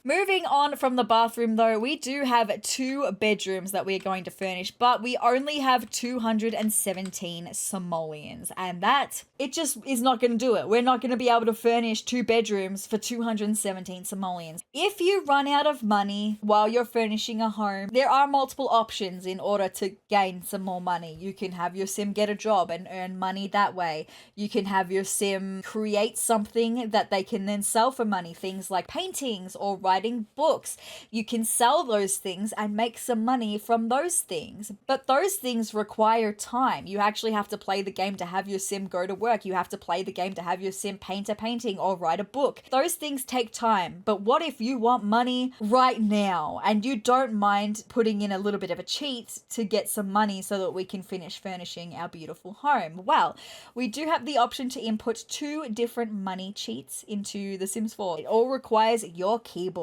Moving on from the bathroom though, we do have 2 bedrooms that we're going to furnish, but we only have 217 simoleons, and that, it just is not going to do it. We're not going to be able to furnish 2 bedrooms for 217 simoleons. If you run out of money while you're furnishing a home, there are multiple options in order to gain some more money. You can have your sim get a job and earn money that way. You can have your sim create something that they can then sell for money, things like paintings or writing books. You can sell those things and make some money from those things. But those things require time. You actually have to play the game to have your sim go to work. You have to play the game to have your sim paint a painting or write a book. Those things take time. But what if you want money right now and you don't mind putting in a little bit of a cheat to get some money so that we can finish furnishing our beautiful home? Well, we do have the option to input 2 different money cheats into The Sims 4. It all requires your keyboard.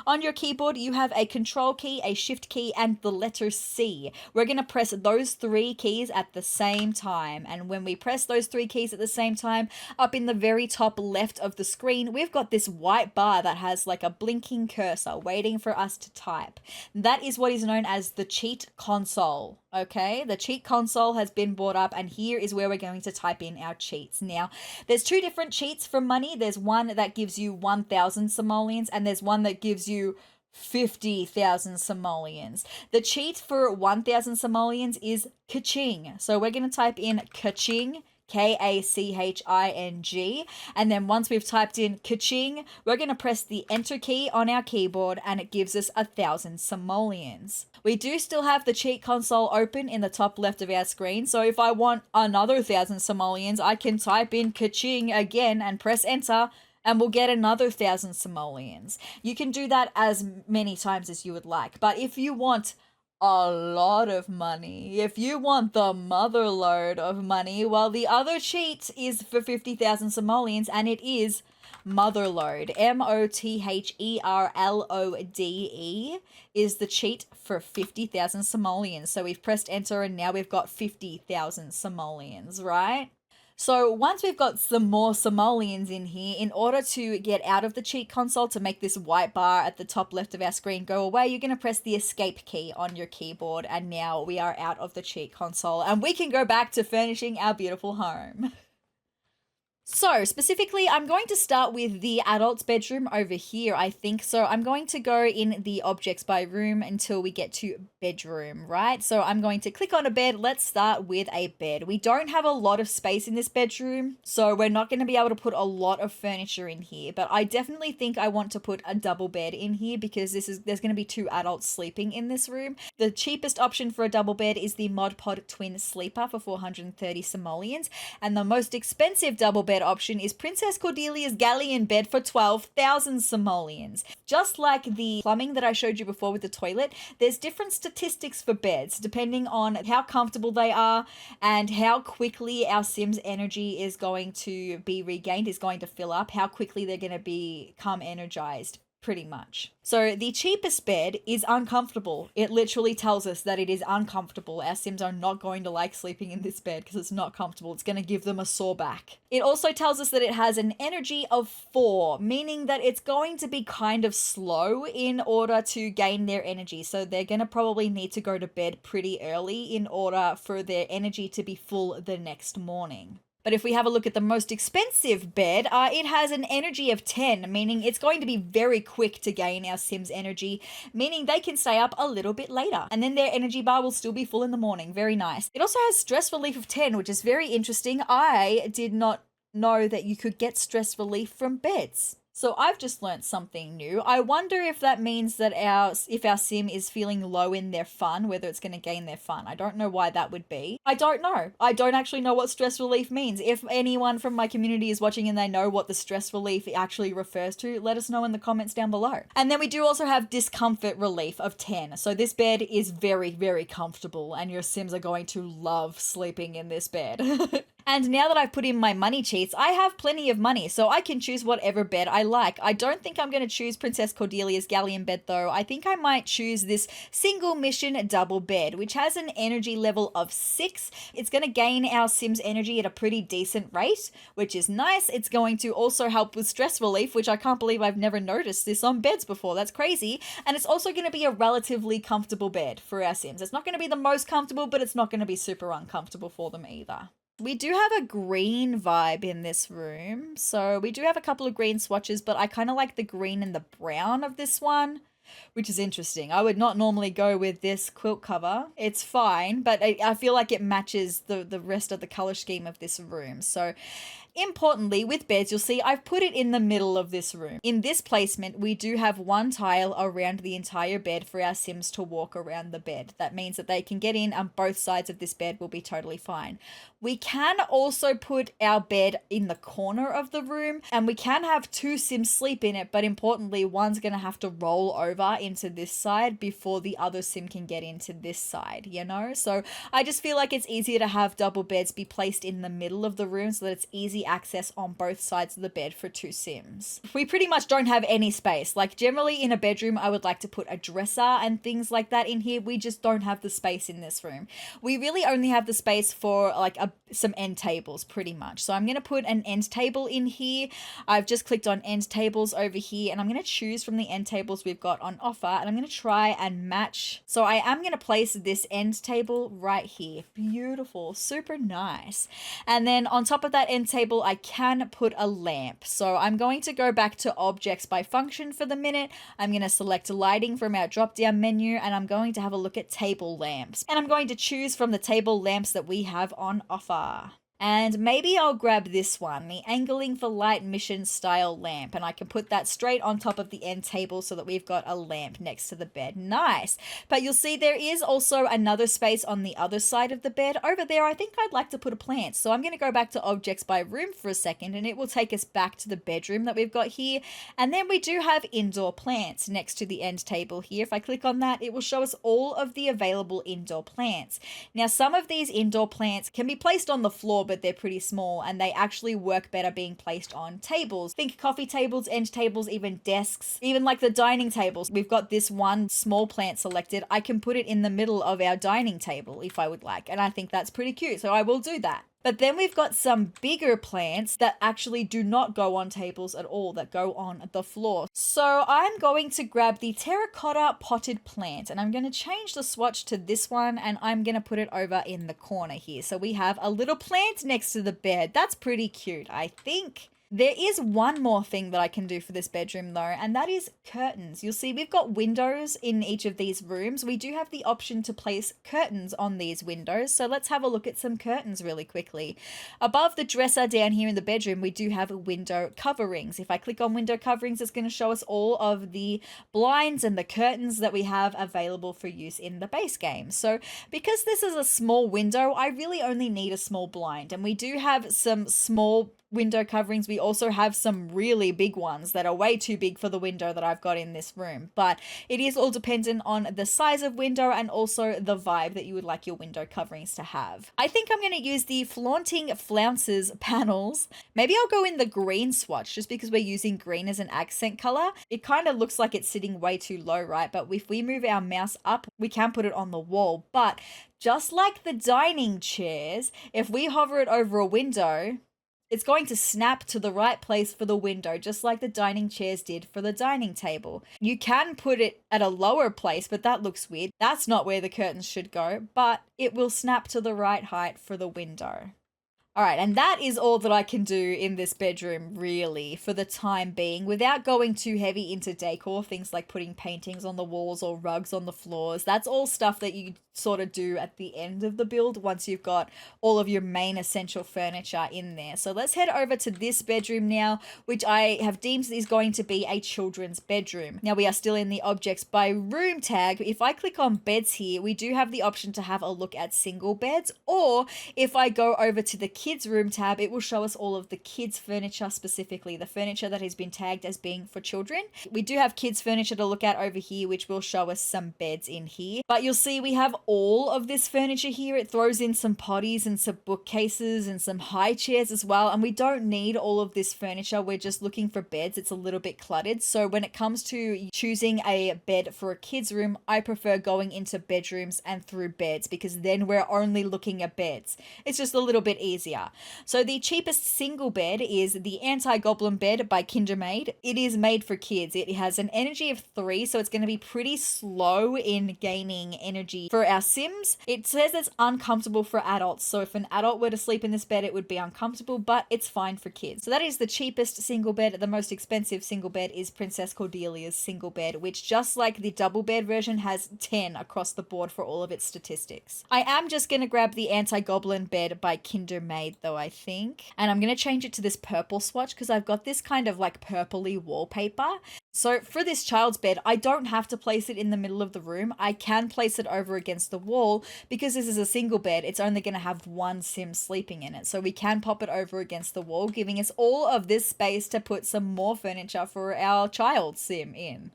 On your keyboard, you have a control key, a shift key, and the letter C. We're going to press those 3 keys at the same time. And when we press those 3 keys at the same time, up in the very top left of the screen, we've got this white bar that has like a blinking cursor waiting for us to type. That is what is known as the cheat console. Okay, the cheat console has been brought up, and here is where we're going to type in our cheats. Now, there's 2 different cheats for money. There's one that gives you 1,000 simoleons, and there's one that gives you 50,000 simoleons. The cheat for 1,000 simoleons is kaching. So we're going to type in kaching, Kaching, and then once we've typed in kaching, we're going to press the enter key on our keyboard, and it gives us 1,000 simoleons. We do still have the cheat console open in the top left of our screen. So if I want another 1,000 simoleons, I can type in ka-ching again and press enter, and we'll get another 1,000 simoleons. You can do that as many times as you would like. But if you want a lot of money, if you want the mother load of money, well, the other cheat is for 50,000 simoleons, and it is Motherlode. Motherlode is the cheat for 50,000 simoleons. So we've pressed enter and now we've got 50,000 simoleons, right? So once we've got some more simoleons in here, in order to get out of the cheat console, to make this white bar at the top left of our screen go away, you're going to press the escape key on your keyboard, and now we are out of the cheat console and we can go back to furnishing our beautiful home. So specifically, I'm going to start with the adult's bedroom over here, I think. So I'm going to go in the objects by room until we get to bedroom, right? So I'm going to click on a bed. Let's start with a bed. We don't have a lot of space in this bedroom, so we're not going to be able to put a lot of furniture in here, but I definitely think I want to put a double bed in here because there's going to be 2 adults sleeping in this room. The cheapest option for a double bed is the Mod Pod Twin Sleeper for 430 simoleons, and the most expensive double bed option is Princess Cordelia's Galleon bed for 12,000 simoleons. Just like the plumbing that I showed you before with the toilet, there's different statistics for beds depending on how comfortable they are and how quickly our Sim's energy is going to be regained, is going to fill up, how quickly they're going to become energized. Pretty much. So the cheapest bed is uncomfortable. It literally tells us that it is uncomfortable. Our Sims are not going to like sleeping in this bed because it's not comfortable. It's going to give them a sore back. It also tells us that it has an energy of 4, meaning that it's going to be kind of slow in order to gain their energy. So they're going to probably need to go to bed pretty early in order for their energy to be full the next morning. But if we have a look at the most expensive bed, it has an energy of 10, meaning it's going to be very quick to gain our Sims energy, meaning they can stay up a little bit later. And then their energy bar will still be full in the morning. Very nice. It also has stress relief of 10, which is very interesting. I did not know that you could get stress relief from beds. So I've just learnt something new. I wonder if that means that if our Sim is feeling low in their fun, whether it's going to gain their fun. I don't know why that would be. I don't know. I don't actually know what stress relief means. If anyone from my community is watching and they know what the stress relief actually refers to, let us know in the comments down below. And then we do also have discomfort relief of 10. So this bed is very, very comfortable and your Sims are going to love sleeping in this bed. And now that I've put in my money cheats, I have plenty of money, so I can choose whatever bed I like. I don't think I'm going to choose Princess Cordelia's Galleon bed though. I think I might choose this single mission double bed, which has an energy level of 6. It's going to gain our Sims energy at a pretty decent rate, which is nice. It's going to also help with stress relief, which I can't believe I've never noticed this on beds before. That's crazy. And it's also going to be a relatively comfortable bed for our Sims. It's not going to be the most comfortable, but it's not going to be super uncomfortable for them either. We do have a green vibe in this room. So we do have a couple of green swatches, but I kind of like the green and the brown of this one, which is interesting. I would not normally go with this quilt cover. It's fine, but I feel like it matches the rest of the color scheme of this room. So importantly, with beds, you'll see I've put it in the middle of this room. In this placement, we do have one tile around the entire bed for our Sims to walk around the bed. That means that they can get in and both sides of this bed will be totally fine. We can also put our bed in the corner of the room and we can have 2 Sims sleep in it, but importantly, one's going to have to roll over into this side before the other Sim can get into this side, you know? So I just feel like it's easier to have double beds be placed in the middle of the room so that it's easy access on both sides of the bed for 2 Sims. We pretty much don't have any space. Like generally in a bedroom, I would like to put a dresser and things like that in here. We just don't have the space in this room. We really only have the space for like some end tables pretty much. So I'm going to put an end table in here. I've just clicked on end tables over here and I'm going to choose from the end tables we've got on offer and I'm going to try and match. So I am going to place this end table right here. Beautiful, super nice. And then on top of that end table, I can put a lamp. So I'm going to go back to objects by function for the minute. I'm going to select lighting from our drop down menu and I'm going to have a look at table lamps. And I'm going to choose from the table lamps that we have on offer. And maybe I'll grab this one, the Angling for Light Mission style lamp, and I can put that straight on top of the end table so that we've got a lamp next to the bed. Nice. But you'll see there is also another space on the other side of the bed. Over there, I think I'd like to put a plant. So I'm going to go back to objects by room for a second, and it will take us back to the bedroom that we've got here. And then we do have indoor plants next to the end table here. If I click on that, it will show us all of the available indoor plants. Now, some of these indoor plants can be placed on the floor, but they're pretty small, and they actually work better being placed on tables. Think coffee tables, end tables, even desks, even like the dining tables. We've got this one small plant selected. I can put it in the middle of our dining table if I would like, and I think that's pretty cute, so I will do that. But then we've got some bigger plants that actually do not go on tables at all, that go on the floor. So I'm going to grab the terracotta potted plant, and I'm going to change the swatch to this one, and I'm going to put it over in the corner here. So we have a little plant next to the bed. That's pretty cute, I think. There is one more thing that I can do for this bedroom though, and that is curtains. You'll see we've got windows in each of these rooms. We do have the option to place curtains on these windows. So let's have a look at some curtains really quickly. Above the dresser down here in the bedroom, we do have window coverings. If I click on window coverings, it's going to show us all of the blinds and the curtains that we have available for use in the base game. So because this is a small window, I really only need a small blind, and we do have some small window coverings. We also have some really big ones that are way too big for the window that I've got in this room, but it is all dependent on the size of window and also the vibe that you would like your window coverings to have. I think I'm going to use the Flaunting Flounces panels. Maybe I'll go in the green swatch just because we're using green as an accent color. It kind of looks like it's sitting way too low, right? But if we move our mouse up, we can put it on the wall. But just like the dining chairs, if we hover it over a window, it's going to snap to the right place for the window, just like the dining chairs did for the dining table. You can put it at a lower place, but that looks weird. That's not where the curtains should go, but it will snap to the right height for the window. All right, and that is all that I can do in this bedroom, really, for the time being, without going too heavy into decor, things like putting paintings on the walls or rugs on the floors. That's all stuff that you sort of do at the end of the build once you've got all of your main essential furniture in there. So let's head over to this bedroom now, which I have deemed is going to be a children's bedroom. Now we are still in the objects by room tag. If I click on beds here, we do have the option to have a look at single beds, or if I go over to the kids room tab, it will show us all of the kids furniture, specifically the furniture that has been tagged as being for children. We do have kids furniture to look at over here, which will show us some beds in here, but you'll see we have all of this furniture here. It throws in some potties and some bookcases and some high chairs as well, and we don't need all of this furniture. We're just looking for beds. It's a little bit cluttered, so when it comes to choosing a bed for a kids room, I prefer going into bedrooms and through beds, because then we're only looking at beds. It's just a little bit easier. So the cheapest single bed is the Anti-Goblin bed by Kindermaid. It is made for kids. It has an energy of 3, so it's going to be pretty slow in gaining energy for our Sims. It says it's uncomfortable for adults, so if an adult were to sleep in this bed, it would be uncomfortable, but it's fine for kids. So that is the cheapest single bed. The most expensive single bed is Princess Cordelia's single bed, which, just like the double bed version, has 10 across the board for all of its statistics. I am just going to grab the Anti-Goblin bed by Kindermaid though, I think, and I'm going to change it to this purple swatch because I've got this kind of like purpley wallpaper. So for this child's bed, I don't have to place it in the middle of the room. I can place it over against the wall because this is a single bed. It's only going to have one Sim sleeping in it. So we can pop it over against the wall, giving us all of this space to put some more furniture for our child Sim in.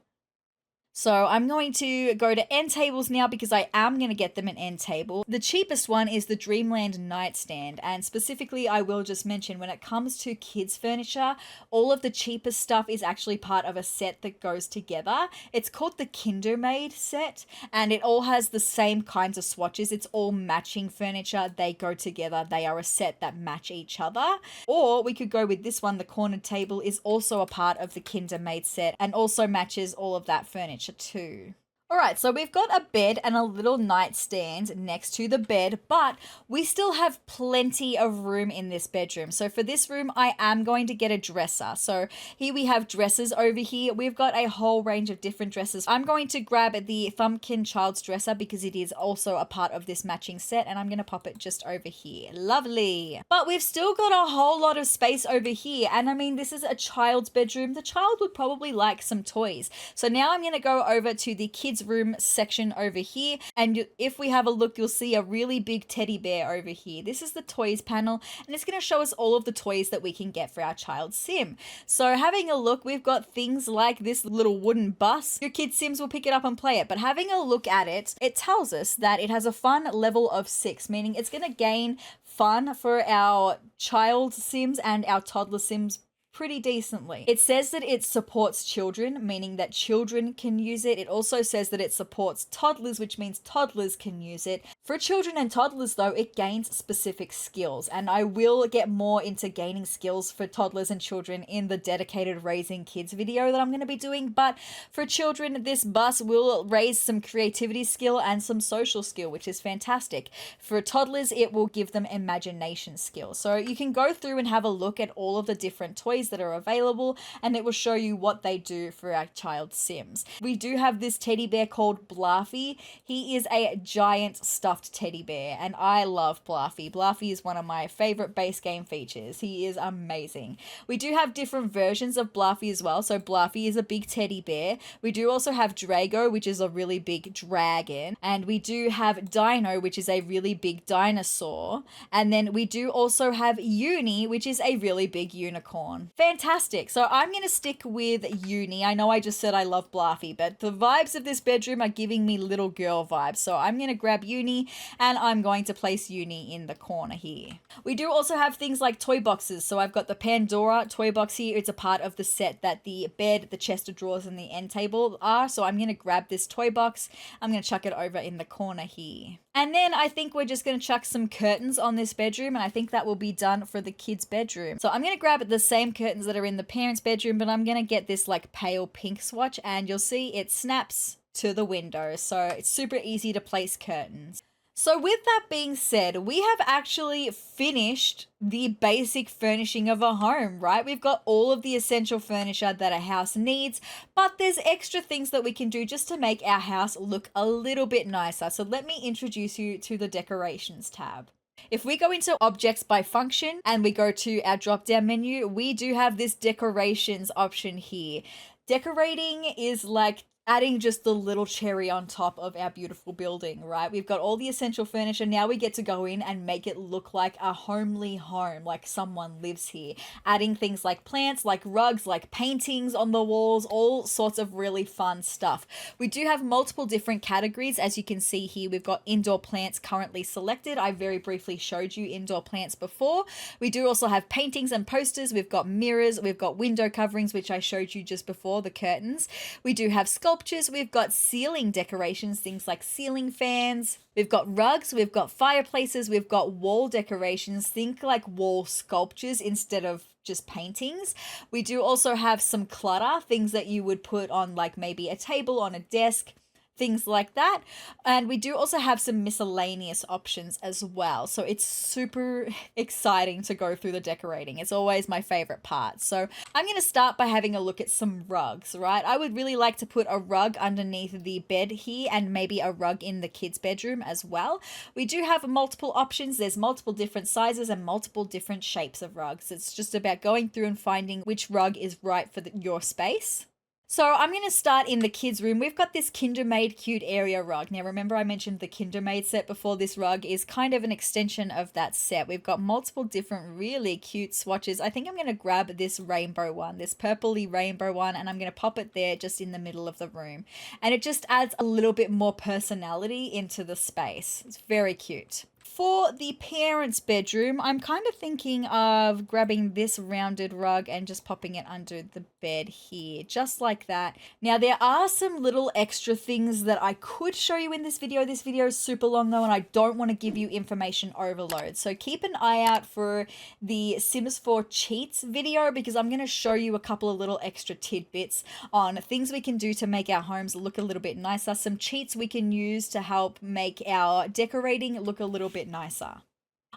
So I'm going to go to end tables now because I am going to get them an end table. The cheapest one is the Dreamland nightstand, and specifically I will just mention, when it comes to kids furniture, all of the cheapest stuff is actually part of a set that goes together. It's called the Kindermaid set, and it all has the same kinds of swatches. It's all matching furniture. They go together. They are a set that match each other. Or we could go with this one. The cornered table is also a part of the Kindermaid set and also matches all of that furniture too. All right, so we've got a bed and a little nightstand next to the bed, but we still have plenty of room in this bedroom. So for this room, I am going to get a dresser. So here we have dressers over here. We've got a whole range of different dressers. I'm going to grab the Thumbkin Child's dresser because it is also a part of this matching set, and I'm going to pop it just over here. Lovely. But we've still got a whole lot of space over here, and I mean, this is a child's bedroom. The child would probably like some toys. So now I'm going to go over to the kids' room section over here, and if we have a look, you'll see a really big teddy bear over here. This is the toys panel, and it's going to show us all of the toys that we can get for our child's sim. So having a look, we've got things like this little wooden bus. Your kid's sims will pick it up and play it, but having a look at it, it tells us that it has a fun level of 6, meaning it's going to gain fun for our child sims and our toddler sims pretty decently. It says that it supports children, meaning that children can use it. It also says that it supports toddlers, which means toddlers can use it. For children and toddlers though, it gains specific skills, and I will get more into gaining skills for toddlers and children in the dedicated raising kids video that I'm going to be doing. But for children, this bus will raise some creativity skill and some social skill, which is fantastic. For toddlers, it will give them imagination skill. So you can go through and have a look at all of the different toys that are available, and it will show you what they do for our child sims. We do have this teddy bear called Bluffy. He is a giant stuffed teddy bear, and I love Bluffy. Bluffy is one of my favorite base game features. He is amazing. We do have different versions of Bluffy as well. So Bluffy is a big teddy bear. We do also have Drago, which is a really big dragon, and we do have Dino, which is a really big dinosaur, and then we do also have Uni, which is a really big unicorn. Fantastic. So I'm going to stick with Uni. I know I just said I love Bluffy, but the vibes of this bedroom are giving me little girl vibes. So I'm going to grab Uni, and I'm going to place Uni in the corner here. We do also have things like toy boxes. So I've got the Pandora toy box here. It's a part of the set that the bed, the chest of drawers, and the end table are. So I'm going to grab this toy box. I'm going to chuck it over in the corner here. And then I think we're just going to chuck some curtains on this bedroom, and I think that will be done for the kids' bedroom. So I'm going to grab the same curtains that are in the parents' bedroom, but I'm going to get this like pale pink swatch, and you'll see it snaps to the window. So it's super easy to place curtains. So with that being said, we have actually finished the basic furnishing of a home, right? We've got all of the essential furniture that a house needs, but there's extra things that we can do just to make our house look a little bit nicer. So let me introduce you to the decorations tab. If we go into objects by function and we go to our drop down menu, we do have this decorations option here. Decorating is like adding just the little cherry on top of our beautiful building, right? We've got all the essential furniture. Now we get to go in and make it look like a homely home, like someone lives here. Adding things like plants, like rugs, like paintings on the walls, all sorts of really fun stuff. We do have multiple different categories. As you can see here, we've got indoor plants currently selected. I very briefly showed you indoor plants before. We do also have paintings and posters. We've got mirrors. We've got window coverings, which I showed you just before, the curtains. We do have sculptures. We've got ceiling decorations, things like ceiling fans. We've got rugs, we've got fireplaces, we've got wall decorations, think like wall sculptures instead of just paintings. We do also have some clutter, things that you would put on like maybe a table, on a desk, things like that. And we do also have some miscellaneous options as well. So it's super exciting to go through the decorating. It's always my favorite part. So I'm going to start by having a look at some rugs, right? I would really like to put a rug underneath the bed here and maybe a rug in the kids' bedroom as well. We do have multiple options. There's multiple different sizes and multiple different shapes of rugs. It's just about going through and finding which rug is right for your space. So I'm going to start in the kids' room. We've got this Kindermaid cute area rug. Now remember I mentioned the Kindermaid set before. This rug is kind of an extension of that set. We've got multiple different really cute swatches. I think I'm going to grab this rainbow one, this purpley rainbow one, and I'm going to pop it there just in the middle of the room. And it just adds a little bit more personality into the space. It's very cute. For the parents' bedroom, I'm kind of thinking of grabbing this rounded rug and just popping it under the bed here, just like that. Now, there are some little extra things that I could show you in this video. This video is super long though, and I don't want to give you information overload. So keep an eye out for the Sims 4 cheats video, because I'm going to show you a couple of little extra tidbits on things we can do to make our homes look a little bit nicer. Some cheats we can use to help make our decorating look a little bit nicer.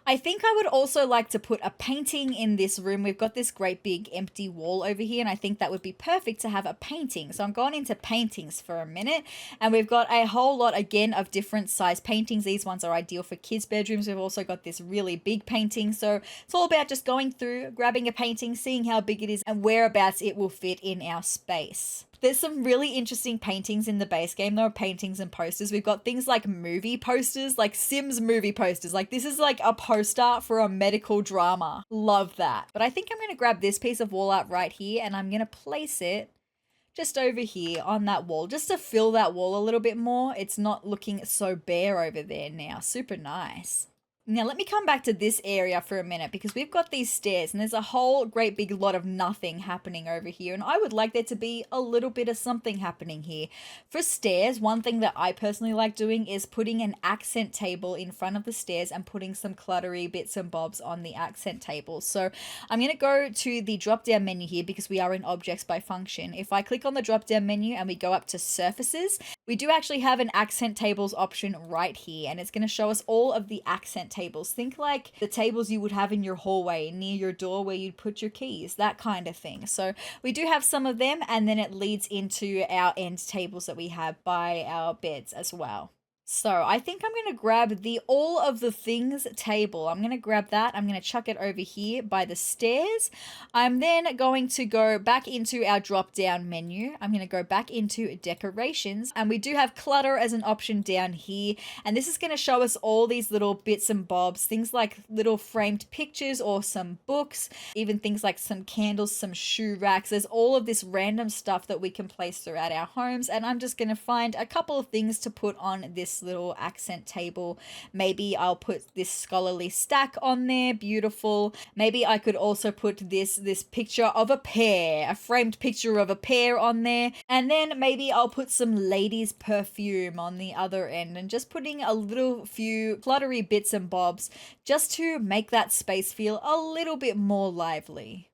I think I would also like to put a painting in this room. We've got this great big empty wall over here, and I think that would be perfect to have a painting. So I'm going into paintings for a minute, and we've got a whole lot again of different size paintings. These ones are ideal for kids' bedrooms. We've also got this really big painting. So it's all about just going through, grabbing a painting, seeing how big it is and whereabouts it will fit in our space. There's some really interesting paintings in the base game. There are paintings and posters. We've got things like movie posters, like Sims movie posters. Like this is like a poster for a medical drama. Love that. But I think I'm going to grab this piece of wall art right here, and I'm going to place it just over here on that wall, just to fill that wall a little bit more. It's not looking so bare over there now. Super nice. Now let me come back to this area for a minute, because we've got these stairs and there's a whole great big lot of nothing happening over here, and I would like there to be a little bit of something happening here. For stairs, one thing that I personally like doing is putting an accent table in front of the stairs and putting some cluttery bits and bobs on the accent table. So I'm going to go to the drop down menu here, because we are in objects by function. If I click on the drop down menu and we go up to surfaces, we do actually have an accent tables option right here, and it's going to show us all of the accent tables. Think like the tables you would have in your hallway near your door where you'd put your keys, that kind of thing. So we do have some of them, and then it leads into our end tables that we have by our beds as well. So I think I'm going to grab the all of the things table. I'm going to grab that. I'm going to chuck it over here by the stairs. I'm then going to go back into our drop down menu. I'm going to go back into decorations, and we do have clutter as an option down here. And this is going to show us all these little bits and bobs, things like little framed pictures or some books, even things like some candles, some shoe racks. There's all of this random stuff that we can place throughout our homes. And I'm just going to find a couple of things to put on this little accent table. Maybe I'll put this scholarly stack on there. Beautiful. Maybe I could also put this picture of a pear, a framed picture of a pear on there. And then maybe I'll put some ladies' perfume on the other end, and just putting a little few cluttery bits and bobs just to make that space feel a little bit more lively.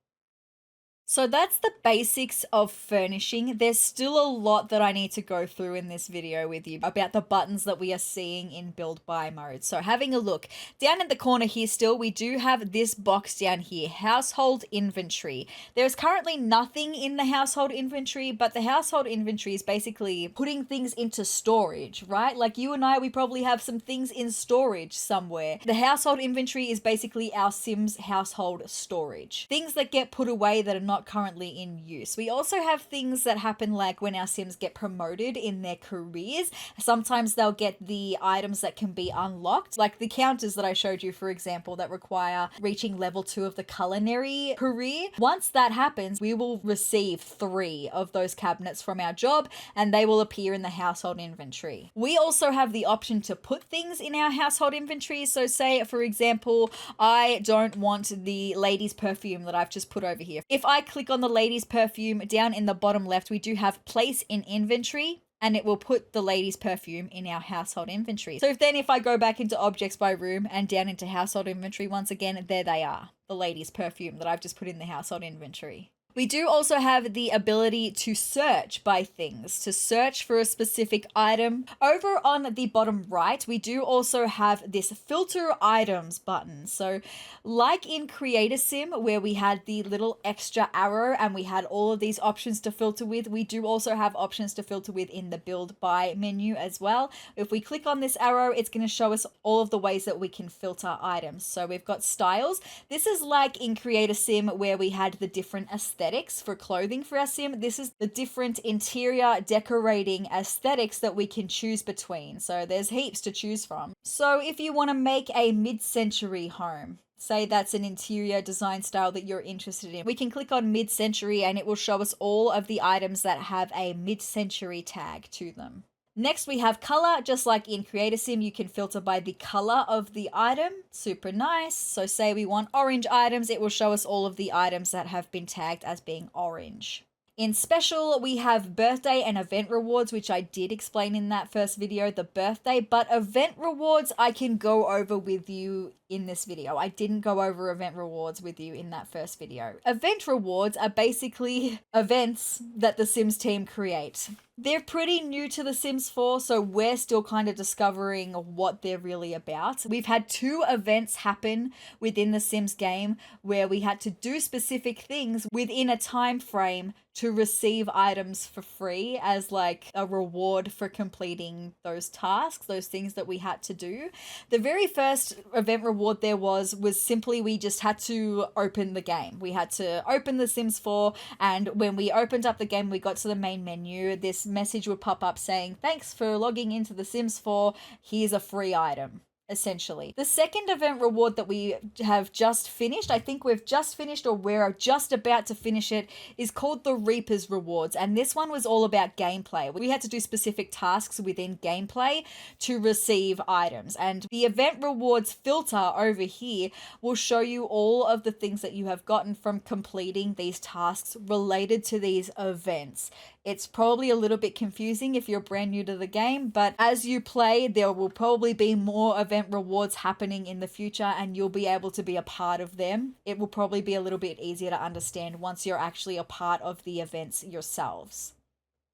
So that's the basics of furnishing. There's still a lot that I need to go through in this video with you about the buttons that we are seeing in build by mode. So having a look down in the corner here, still we do have this box down here, household inventory. There's currently nothing in the household inventory, but the household inventory is basically putting things into storage, right? Like you and I, we probably have some things in storage somewhere. The household inventory is basically our Sims household storage. Things that get put away that are not currently in use. We also have things that happen like when our Sims get promoted in their careers. Sometimes they'll get the items that can be unlocked, like the counters that I showed you, for example, that require reaching level 2 of the culinary career. Once that happens, we will receive 3 of those cabinets from our job, and they will appear in the household inventory. We also have the option to put things in our household inventory. So say, for example, I don't want the ladies' perfume that I've just put over here. If I click on the ladies' perfume down in the bottom left, we do have place in inventory, and it will put the ladies' perfume in our household inventory. So if I go back into objects by room and down into household inventory, once again, there they are, the ladies' perfume that I've just put in the household inventory. We do also have the ability to search by things, to search for a specific item. Over on the bottom right, we do also have this filter items button. So like in Create a Sim, where we had the little extra arrow and we had all of these options to filter with, we do also have options to filter with in the build by menu as well. If we click on this arrow, it's going to show us all of the ways that we can filter items. So we've got styles. This is like in Create a Sim, where we had the different aesthetics for clothing for our Sim. This is the different interior decorating aesthetics that we can choose between. So there's heaps to choose from. So if you want to make a mid-century home, say that's an interior design style that you're interested in, we can click on mid-century and it will show us all of the items that have a mid-century tag to them. Next, we have color. Just like in Create a Sim, you can filter by the color of the item. Super nice. So say we want orange items, it will show us all of the items that have been tagged as being orange. In special, we have birthday and event rewards, which I did explain in that first video, the birthday, but event rewards I can go over with you in this video. I didn't go over event rewards with you in that first video. Event rewards are basically events that the Sims team create. They're pretty new to The Sims 4, so we're still kind of discovering what they're really about. We've had 2 events happen within the Sims game where we had to do specific things within a time frame to receive items for free as like a reward for completing those tasks, those things that we had to do. The very first event reward there was simply we just had to open the game. We had to open The Sims 4, and when we opened up the game, we got to the main menu. This message would pop up saying, "Thanks for logging into The Sims 4. Here's a free item." Essentially. The second event reward that we have just finished, I think we've just finished or we're just about to finish it, is called the Reaper's Rewards. And this one was all about gameplay. We had to do specific tasks within gameplay to receive items. And the event rewards filter over here will show you all of the things that you have gotten from completing these tasks related to these events. It's probably a little bit confusing if you're brand new to the game, but as you play, there will probably be more event rewards happening in the future and you'll be able to be a part of them. It will probably be a little bit easier to understand once you're actually a part of the events yourselves.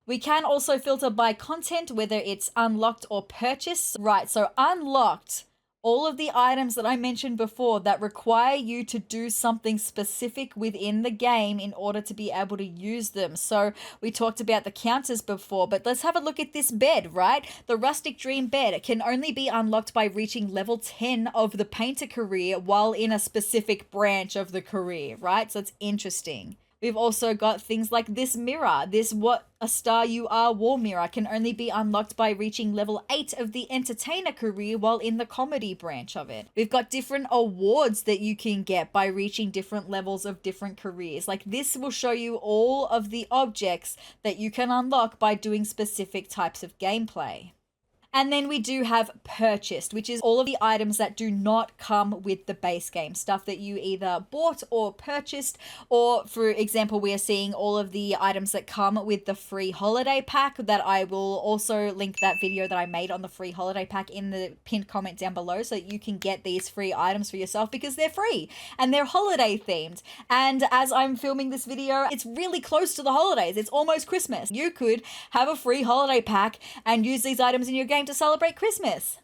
We can also filter by content, whether it's unlocked or purchased. Right, so unlocked, all of the items that I mentioned before that require you to do something specific within the game in order to be able to use them. So we talked about the counters before, but let's have a look at this bed, right? The Rustic Dream bed. It can only be unlocked by reaching level 10 of the painter career while in a specific branch of the career, right? So it's interesting. We've also got things like this mirror. This What a Star You Are wall mirror can only be unlocked by reaching level 8 of the entertainer career while in the comedy branch of it. We've got different awards that you can get by reaching different levels of different careers. Like this will show you all of the objects that you can unlock by doing specific types of gameplay. And then we do have purchased, which is all of the items that do not come with the base game. Stuff that you either bought or purchased, or for example, we are seeing all of the items that come with the free holiday pack that I will also link that video that I made on the free holiday pack in the pinned comment down below so that you can get these free items for yourself because they're free and they're holiday themed. And as I'm filming this video, it's really close to the holidays. It's almost Christmas. You could have a free holiday pack and use these items in your game to celebrate Christmas.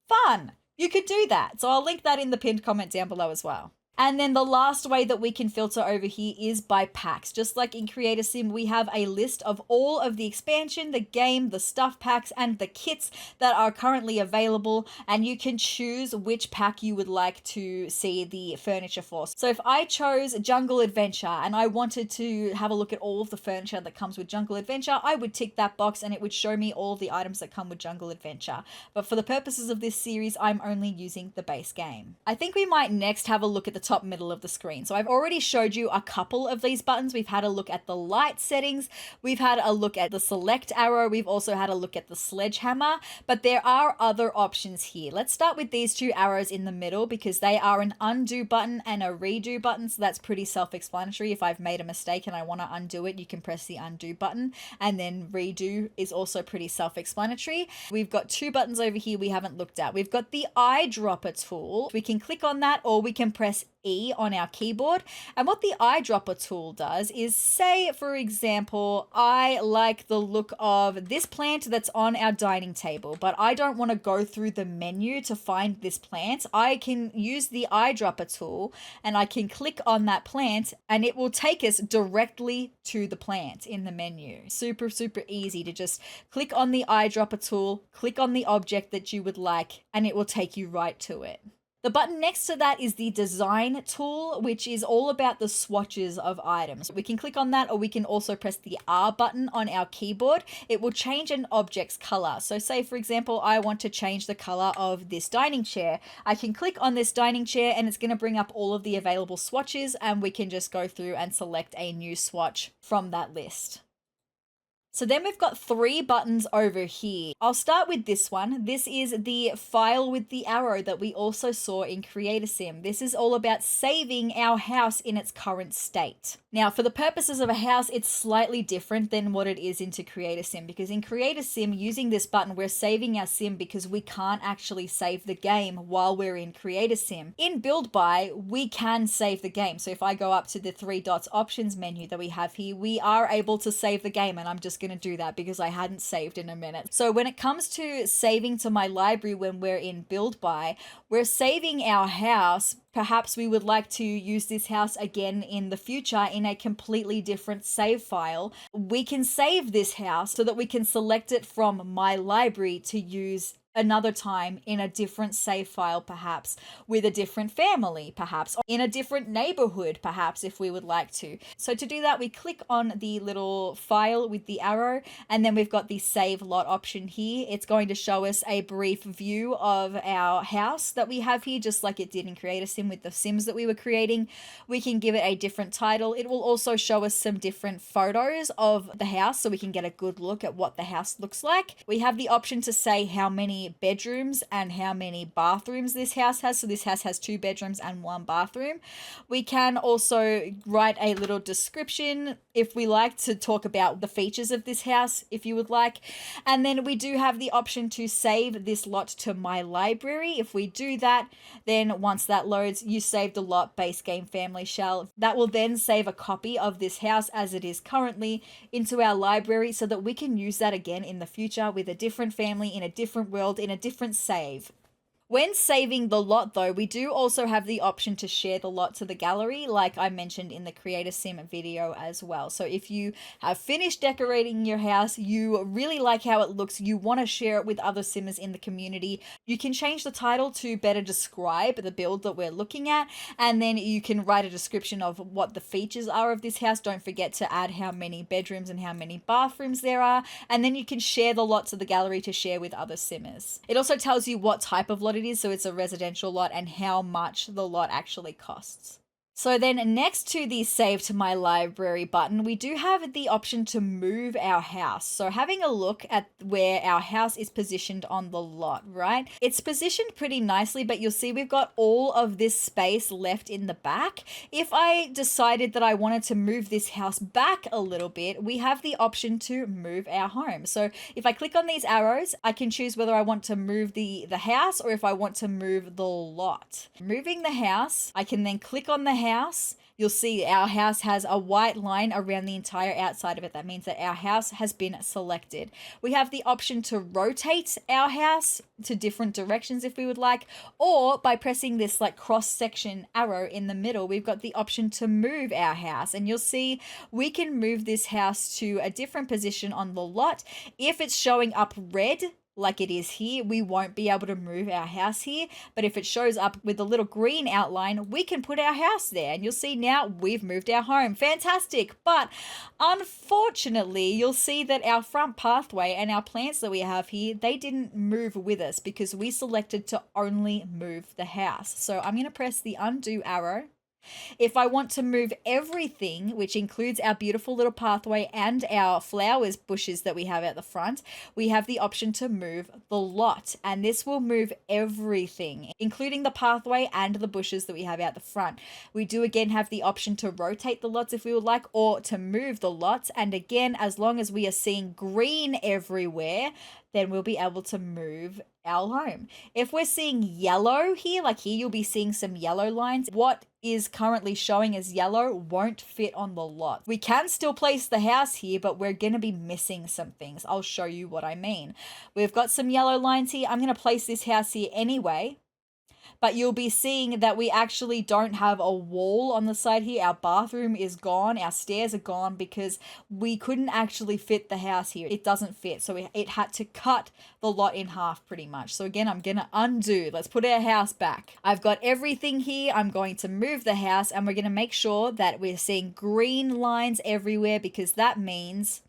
Fun. You could do that. So I'll link that in the pinned comment down below as well. And then the last way that we can filter over here is by packs. Just like in Create a Sim, we have a list of all of the expansion, the game, the stuff packs, and the kits that are currently available, and you can choose which pack you would like to see the furniture for. So if I chose Jungle Adventure and I wanted to have a look at all of the furniture that comes with Jungle Adventure, I would tick that box and it would show me all of the items that come with Jungle Adventure. But for the purposes of this series, I'm only using the base game. I think we might next have a look at the top middle of the screen. So I've already showed you a couple of these buttons. We've had a look at the light settings. We've had a look at the select arrow. We've also had a look at the sledgehammer, but there are other options here. Let's start with these 2 arrows in the middle because they are an undo button and a redo button. So that's pretty self-explanatory. If I've made a mistake and I want to undo it, you can press the undo button, and then redo is also pretty self-explanatory. We've got 2 buttons over here we haven't looked at. We've got the eyedropper tool. We can click on that or we can press E on our keyboard. And what the eyedropper tool does is, say for example, I like the look of this plant that's on our dining table, but I don't want to go through the menu to find this plant. I can use the eyedropper tool and I can click on that plant and it will take us directly to the plant in the menu. Super, super easy to just click on the eyedropper tool, click on the object that you would like, and it will take you right to it. The button next to that is the design tool, which is all about the swatches of items. We can click on that, or we can also press the R button on our keyboard. It will change an object's color. So say for example, I want to change the color of this dining chair. I can click on this dining chair and it's going to bring up all of the available swatches, and we can just go through and select a new swatch from that list. So then we've got 3 buttons over here. I'll start with this one. This is the file with the arrow that we also saw in Create a Sim. This is all about saving our house in its current state. Now, for the purposes of a house, it's slightly different than what it is into Create a Sim, because in Create a Sim, using this button, we're saving our sim because we can't actually save the game while we're in Create a Sim. In Build By, we can save the game. So if I go up to the 3 dots options menu that we have here, we are able to save the game, and I'm just going to do that because I hadn't saved in a minute. So when it comes to saving to my library when we're in Build By, we're saving our house. Perhaps we would like to use this house again in the future in a completely different save file. We can save this house so that we can select it from my library to use another time in a different save file, perhaps with a different family, perhaps in a different neighborhood, perhaps, if we would like to. So to do that, we click on the little file with the arrow, and then we've got the save lot option here. It's going to show us a brief view of our house that we have here, just like it did in Create a Sim with the Sims that we were creating. We can give it a different title. It will also show us some different photos of the house so we can get a good look at what the house looks like. We have the option to say how many bedrooms and how many bathrooms this house has. So this house has 2 bedrooms and 1 bathroom. We can also write a little description if we like to talk about the features of this house, if you would like. And then we do have the option to save this lot to my library. If we do that, then once that loads, you saved a lot base game family shell. That will then save a copy of this house as it is currently into our library so that we can use that again in the future with a different family in a different world in a different save. When saving the lot, though, we do also have the option to share the lot to the gallery, like I mentioned in the Create a Sim video as well. So if you have finished decorating your house, you really like how it looks, you want to share it with other Simmers in the community, you can change the title to better describe the build that we're looking at, and then you can write a description of what the features are of this house. Don't forget to add how many bedrooms and how many bathrooms there are, and then you can share the lot to the gallery to share with other Simmers. It also tells you what type of lot it is, so it's a residential lot, and how much the lot actually costs. So then next to the Save to My Library button, we do have the option to move our house. So having a look at where our house is positioned on the lot, right? It's positioned pretty nicely, but you'll see we've got all of this space left in the back. If I decided that I wanted to move this house back a little bit, we have the option to move our home. So if I click on these arrows, I can choose whether I want to move the house or if I want to move the lot. Moving the house, I can then click on the house. You'll see our house has a white line around the entire outside of it. That means that our house has been selected. We have the option to rotate our house to different directions if we would like, or by pressing this like cross section arrow in the middle, we've got the option to move our house. And you'll see we can move this house to a different position on the lot. If it's showing up red, like it is here, we won't be able to move our house here. But if it shows up with a little green outline, we can put our house there. And you'll see now we've moved our home. Fantastic. But unfortunately, you'll see that our front pathway and our plants that we have here, they didn't move with us because we selected to only move the house. So I'm going to press the undo arrow. If I want to move everything, which includes our beautiful little pathway and our flowers bushes that we have at the front, we have the option to move the lot. And this will move everything, including the pathway and the bushes that we have out the front. We do again have the option to rotate the lots if we would like, or to move the lots. And again, as long as we are seeing green everywhere, then we'll be able to move our home. If we're seeing yellow here, like here you'll be seeing some yellow lines, what is currently showing as yellow won't fit on the lot. We can still place the house here, but we're going to be missing some things. I'll show you what I mean. We've got some yellow lines here. I'm going to place this house here anyway. But you'll be seeing that we actually don't have a wall on the side here. Our bathroom is gone. Our stairs are gone because we couldn't actually fit the house here. It doesn't fit. So it had to cut the lot in half pretty much. So again, I'm going to undo. Let's put our house back. I've got everything here. I'm going to move the house and we're going to make sure that we're seeing green lines everywhere because that means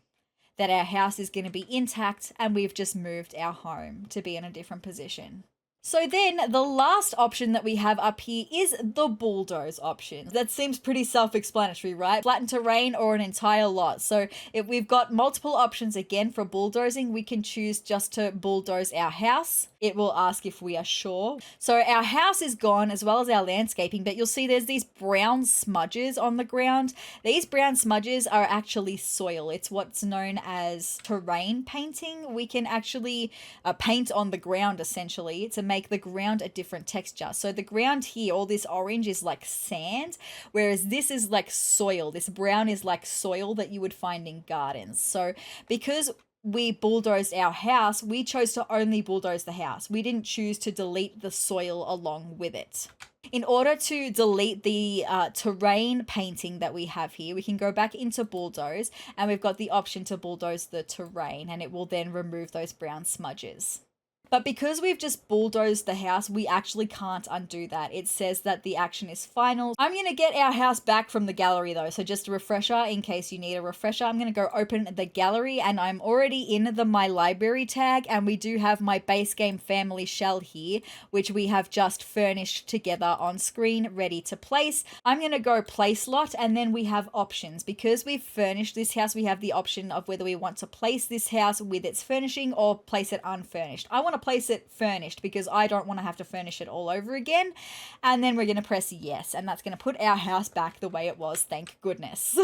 that our house is going to be intact and we've just moved our home to be in a different position. So then the last option that we have up here is the bulldoze option. That seems pretty self-explanatory, right? Flattened terrain or an entire lot. So if we've got multiple options again for bulldozing, we can choose just to bulldoze our house. It will ask if we are sure. So our house is gone as well as our landscaping, but you'll see there's these brown smudges on the ground. These brown smudges are actually soil. It's what's known as terrain painting. We can actually paint on the ground essentially to make the ground a different texture. So the ground here, all this orange is like sand, whereas this is like soil. This brown is like soil that you would find in gardens. So because we bulldozed our house, we chose to only bulldoze the house. We didn't choose to delete the soil along with it. In order to delete the terrain painting that we have here, we can go back into bulldoze and we've got the option to bulldoze the terrain, and it will then remove those brown smudges. But because we've just bulldozed the house, we actually can't undo that. It says that the action is final. I'm going to get our house back from the gallery though. So just a refresher, in case you need a refresher, I'm going to go open the gallery, and I'm already in the My Library tag, and we do have my base game family shell here, which we have just furnished together on screen, ready to place. I'm going to go place lot, and then we have options. Because we've furnished this house, we have the option of whether we want to place this house with its furnishing or place it unfurnished. I want to place it furnished because I don't want to have to furnish it all over again. And then we're going to press yes, and that's going to put our house back the way it was, thank goodness.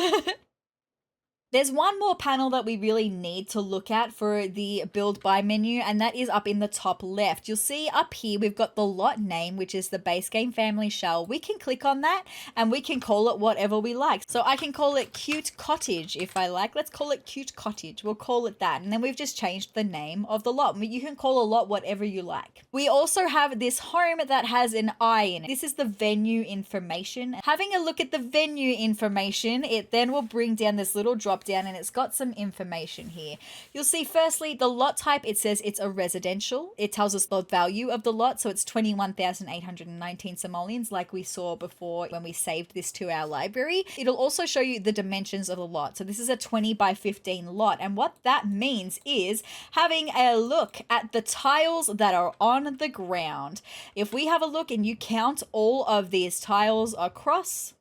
There's one more panel that we really need to look at for the build by menu, and that is up in the top left. You'll see up here we've got the lot name, which is the base game family shell. We can click on that and we can call it whatever we like. So I can call it Cute Cottage if I like. Let's call it Cute Cottage. We'll call it that. And then we've just changed the name of the lot. You can call a lot whatever you like. We also have this home that has an eye in it. This is the venue information. Having a look at the venue information, it then will bring down this little drop down, and it's got some information here. You'll see firstly the lot type. It says it's a residential. It tells us the value of the lot, so it's 21,819 simoleons like we saw before when we saved this to our library. It'll also show you the dimensions of the lot. So this is a 20 by 15 lot, and what that means is having a look at the tiles that are on the ground. If we have a look and you count all of these tiles across,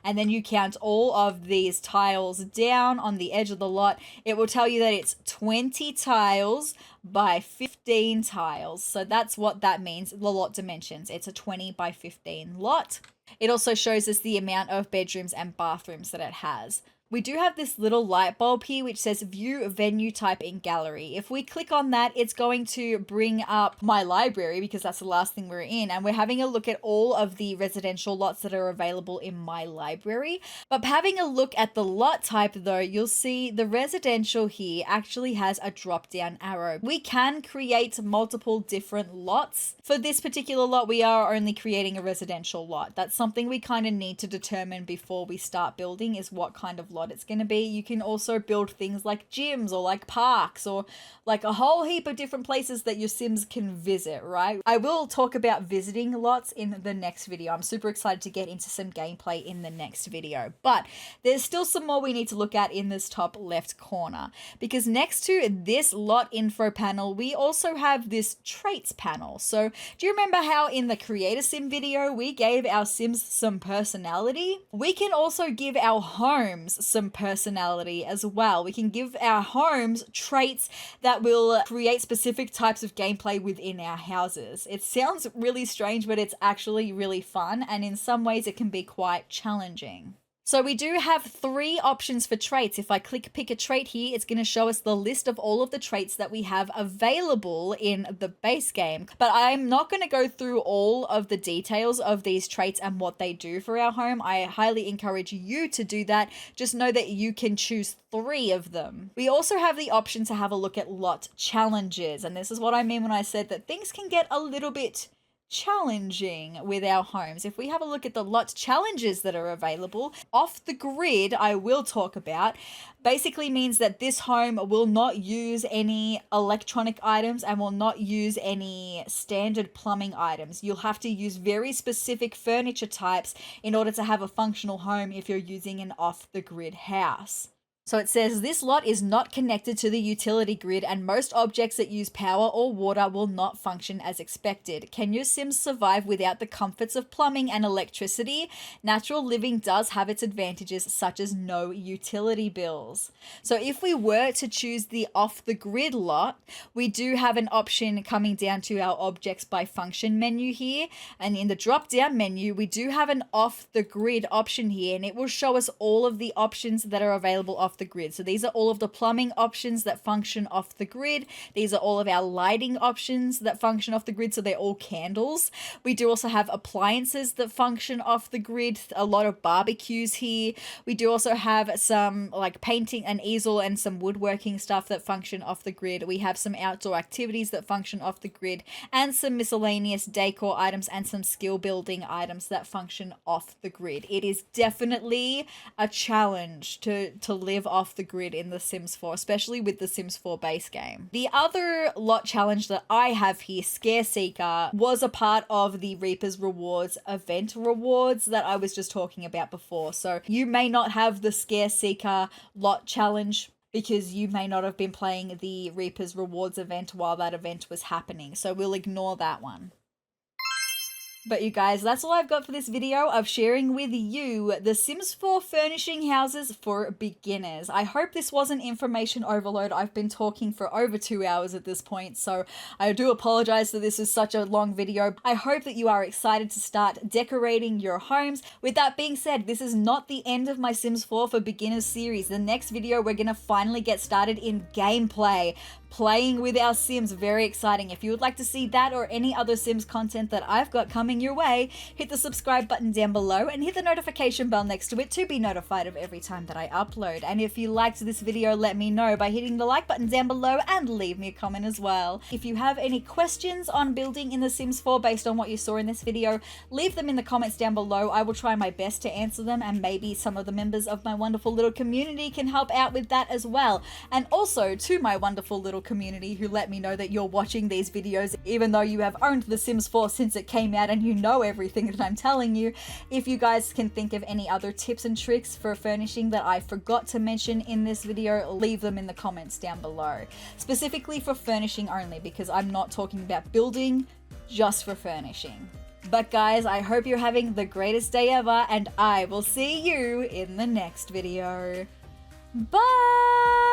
and then you count all of these tiles down on the edge of the lot, it will tell you that it's 20 tiles by 15 tiles. So that's what that means, the lot dimensions. It's a 20 by 15 lot. It also shows us the amount of bedrooms and bathrooms that it has. We do have this little light bulb here which says view venue type in gallery. If we click on that, it's going to bring up my library because that's the last thing we're in, and we're having a look at all of the residential lots that are available in my library. But having a look at the lot type though, you'll see the residential here actually has a drop down arrow. We can create multiple different lots. For this particular lot, we are only creating a residential lot. That's something we kind of need to determine before we start building, is what kind of lot it's going to be. You can also build things like gyms or like parks or like a whole heap of different places that your Sims can visit, right? I will talk about visiting lots in the next video. I'm super excited to get into some gameplay in the next video, but there's still some more we need to look at in this top left corner, because next to this lot info panel, we also have this traits panel. So do you remember how in the Create a Sim video, we gave our Sims some personality? We can also give our homes some personality as well. We can give our homes traits that will create specific types of gameplay within our houses. It sounds really strange, but it's actually really fun, and in some ways it can be quite challenging. So we do have 3 options for traits. If I click pick a trait here, it's going to show us the list of all of the traits that we have available in the base game. But I'm not going to go through all of the details of these traits and what they do for our home. I highly encourage you to do that. Just know that you can choose 3 of them. We also have the option to have a look at lot challenges. And this is what I mean when I said that things can get a little bit challenging with our homes. If we have a look at the lot challenges that are available, off the grid, I will talk about, basically means that this home will not use any electronic items and will not use any standard plumbing items. You'll have to use very specific furniture types in order to have a functional home if you're using an off the grid house. So it says this lot is not connected to the utility grid and most objects that use power or water will not function as expected. Can your Sims survive without the comforts of plumbing and electricity? Natural living does have its advantages such as no utility bills. So if we were to choose the off the grid lot, we do have an option coming down to our objects by function menu here. And in the drop down menu, we do have an off the grid option here and it will show us all of the options that are available off the grid. So these are all of the plumbing options that function off the grid. These are all of our lighting options that function off the grid. So they're all candles. We do also have appliances that function off the grid. A lot of barbecues here. We do also have some like painting, an easel and some woodworking stuff that function off the grid. We have some outdoor activities that function off the grid and some miscellaneous decor items and some skill building items that function off the grid. It is definitely a challenge to live off the grid in The Sims 4, especially with the Sims 4 base game. The other lot challenge that I have here, Scare Seeker, was a part of the Reaper's Rewards event rewards that I was just talking about before. So you may not have the Scare Seeker lot challenge because you may not have been playing the Reaper's Rewards event while that event was happening. So we'll ignore that one. But you guys, that's all I've got for this video of sharing with you The Sims 4 furnishing houses for beginners. I hope this wasn't information overload. I've been talking for over 2 hours at this point, so I do apologize that this is such a long video. I hope that you are excited to start decorating your homes. With that being said, this is not the end of my Sims 4 for beginners series. The next video, we're gonna finally get started in gameplay. Playing with our Sims, very exciting. If you would like to see that or any other Sims content that I've got coming your way, hit the subscribe button down below and hit the notification bell next to it to be notified of every time that I upload. And if you liked this video, let me know by hitting the like button down below and leave me a comment as well. If you have any questions on building in The Sims 4 based on what you saw in this video, leave them in the comments down below. I will try my best to answer them and maybe some of the members of my wonderful little community can help out with that as well. And also to my wonderful little community who let me know that you're watching these videos even though you have owned The Sims 4 since it came out and you know everything that I'm telling you. If you guys can think of any other tips and tricks for furnishing that I forgot to mention in this video, leave them in the comments down below. Specifically for furnishing only, because I'm not talking about building, just for furnishing. But guys, I hope you're having the greatest day ever and I will see you in the next video. Bye!